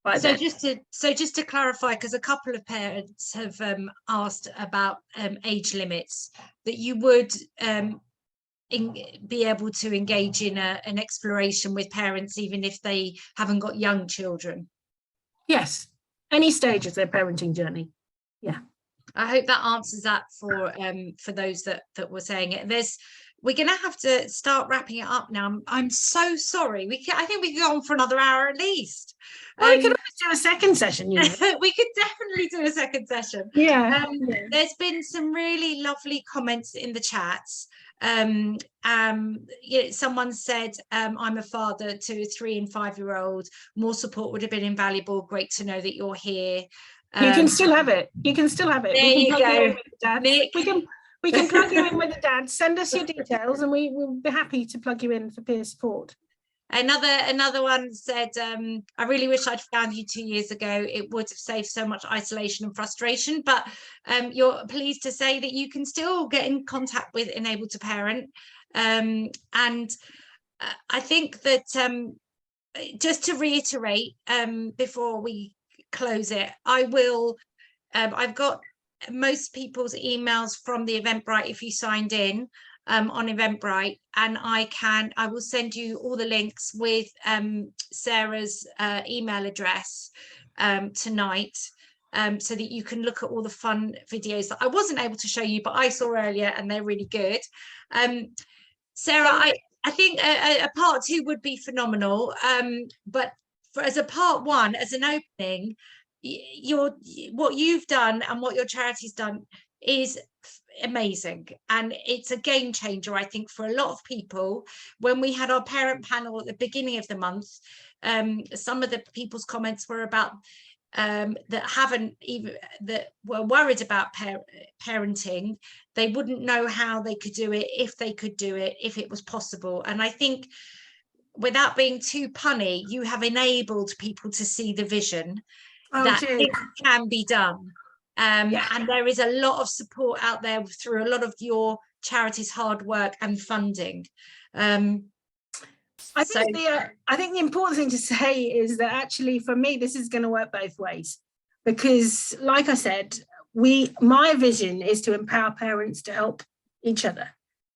Just to clarify, because a couple of parents have asked about age limits, that you would be able to engage in an exploration with parents even if they haven't got young children. Yes, any stage of their parenting journey. Yeah, I hope that answers that for those that were saying it. We're gonna have to start wrapping it up now. I'm so sorry. I think we could go on for another hour at least. Well, we could always do a second session. We could definitely do a second session. Yeah. There's been some really lovely comments in the chats. Someone said, I'm a father to a 3 and 5-year-old. More support would have been invaluable. Great to know that you're here. You can still have it. You can still have it. There you go, Nick. We can plug you in with the dad. Send us your details, and we will be happy to plug you in for peer support. Another one said, I really wish I'd found you 2 years ago. It would have saved so much isolation and frustration. But you're pleased to say that you can still get in contact with Enable to Parent. And I think that just to reiterate before we close it, I've got most people's emails from the Eventbrite if you signed in on Eventbrite, and I will send you all the links with Sarah's email address tonight, so that you can look at all the fun videos that I wasn't able to show you but I saw earlier, and they're really good. Sarah, I think a part 2 would be phenomenal, but as a part 1, as an opening, what you've done and what your charity's done is amazing, and it's a game changer, I think, for a lot of people. When we had our parent panel at the beginning of the month, some of the people's comments were about that haven't even, that were worried about parenting, they wouldn't know how they could do it, if they could do it, if it was possible. And I think, without being too punny, you have enabled people to see the vision that it can be done. And there is a lot of support out there through a lot of your charity's hard work and funding. I think the important thing to say is that actually for me this is going to work both ways, because like I said, my vision is to empower parents to help each other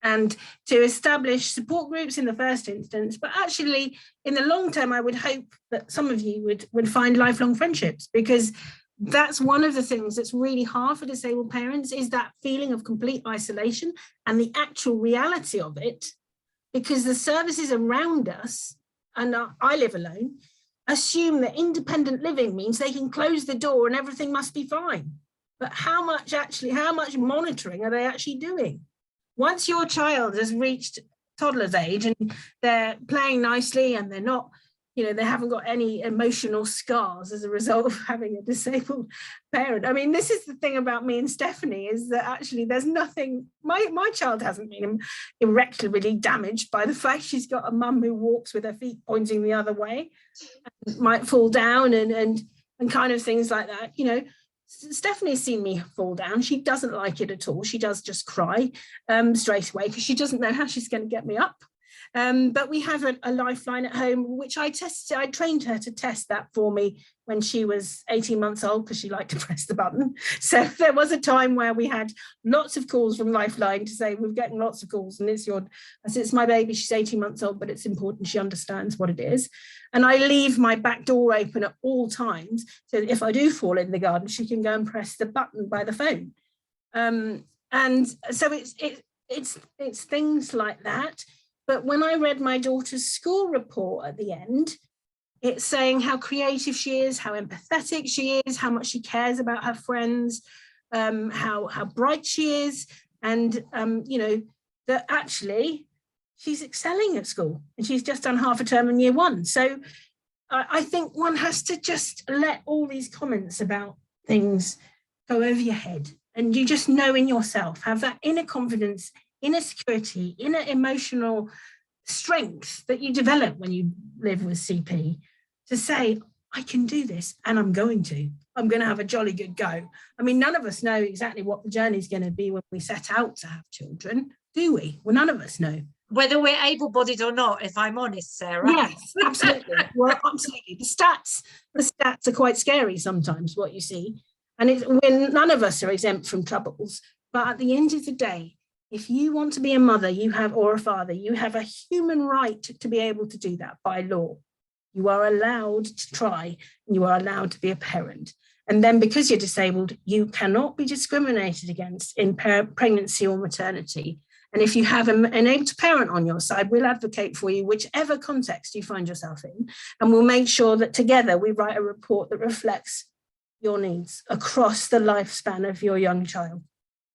and to establish support groups in the first instance, but actually in the long term I would hope that some of you would find lifelong friendships, because that's one of the things that's really hard for disabled parents, is that feeling of complete isolation and the actual reality of it. Because the services around us, and I live alone, assume that independent living means they can close the door and everything must be fine. But how much monitoring are they actually doing? Once your child has reached toddler's age and they're playing nicely and they're not, they haven't got any emotional scars as a result of having a disabled parent. I mean, this is the thing about me and Stephanie, is that actually there's nothing, my child hasn't been irreparably damaged by the fact she's got a mum who walks with her feet pointing the other way, and might fall down and kind of things like that. Stephanie's seen me fall down. She doesn't like it at all. She does just cry straight away because she doesn't know how she's going to get me up. But we have a lifeline at home, which I trained her to test that for me when she was 18 months old, because she liked to press the button. So there was a time where we had lots of calls from Lifeline to say, we're getting lots of calls and I said, it's my baby, she's 18 months old, but it's important she understands what it is. And I leave my back door open at all times, so that if I do fall in the garden, she can go and press the button by the phone. And so it's things like that. But when I read my daughter's school report at the end, it's saying how creative she is, how empathetic she is, how much she cares about her friends, how bright she is, and that actually she's excelling at school, and she's just done half a term in year one. So I think one has to just let all these comments about things go over your head, and you just know in yourself, have that inner confidence, inner security, inner emotional strength that you develop when you live with CP, to say, I can do this, and I'm going to have a jolly good go. I mean, none of us know exactly what the journey is going to be when we set out to have children, do we? Well, none of us know. Whether we're able-bodied or not, if I'm honest, Sarah. Yes, absolutely. Well, absolutely. The stats are quite scary sometimes, what you see. And when none of us are exempt from troubles. But at the end of the day, if you want to be a mother, or a father, you have a human right to be able to do that by law. You are allowed to try, and you are allowed to be a parent. And then because you're disabled, you cannot be discriminated against in pregnancy or maternity. And if you have an able to parent on your side, we'll advocate for you, whichever context you find yourself in. And we'll make sure that together we write a report that reflects your needs across the lifespan of your young child.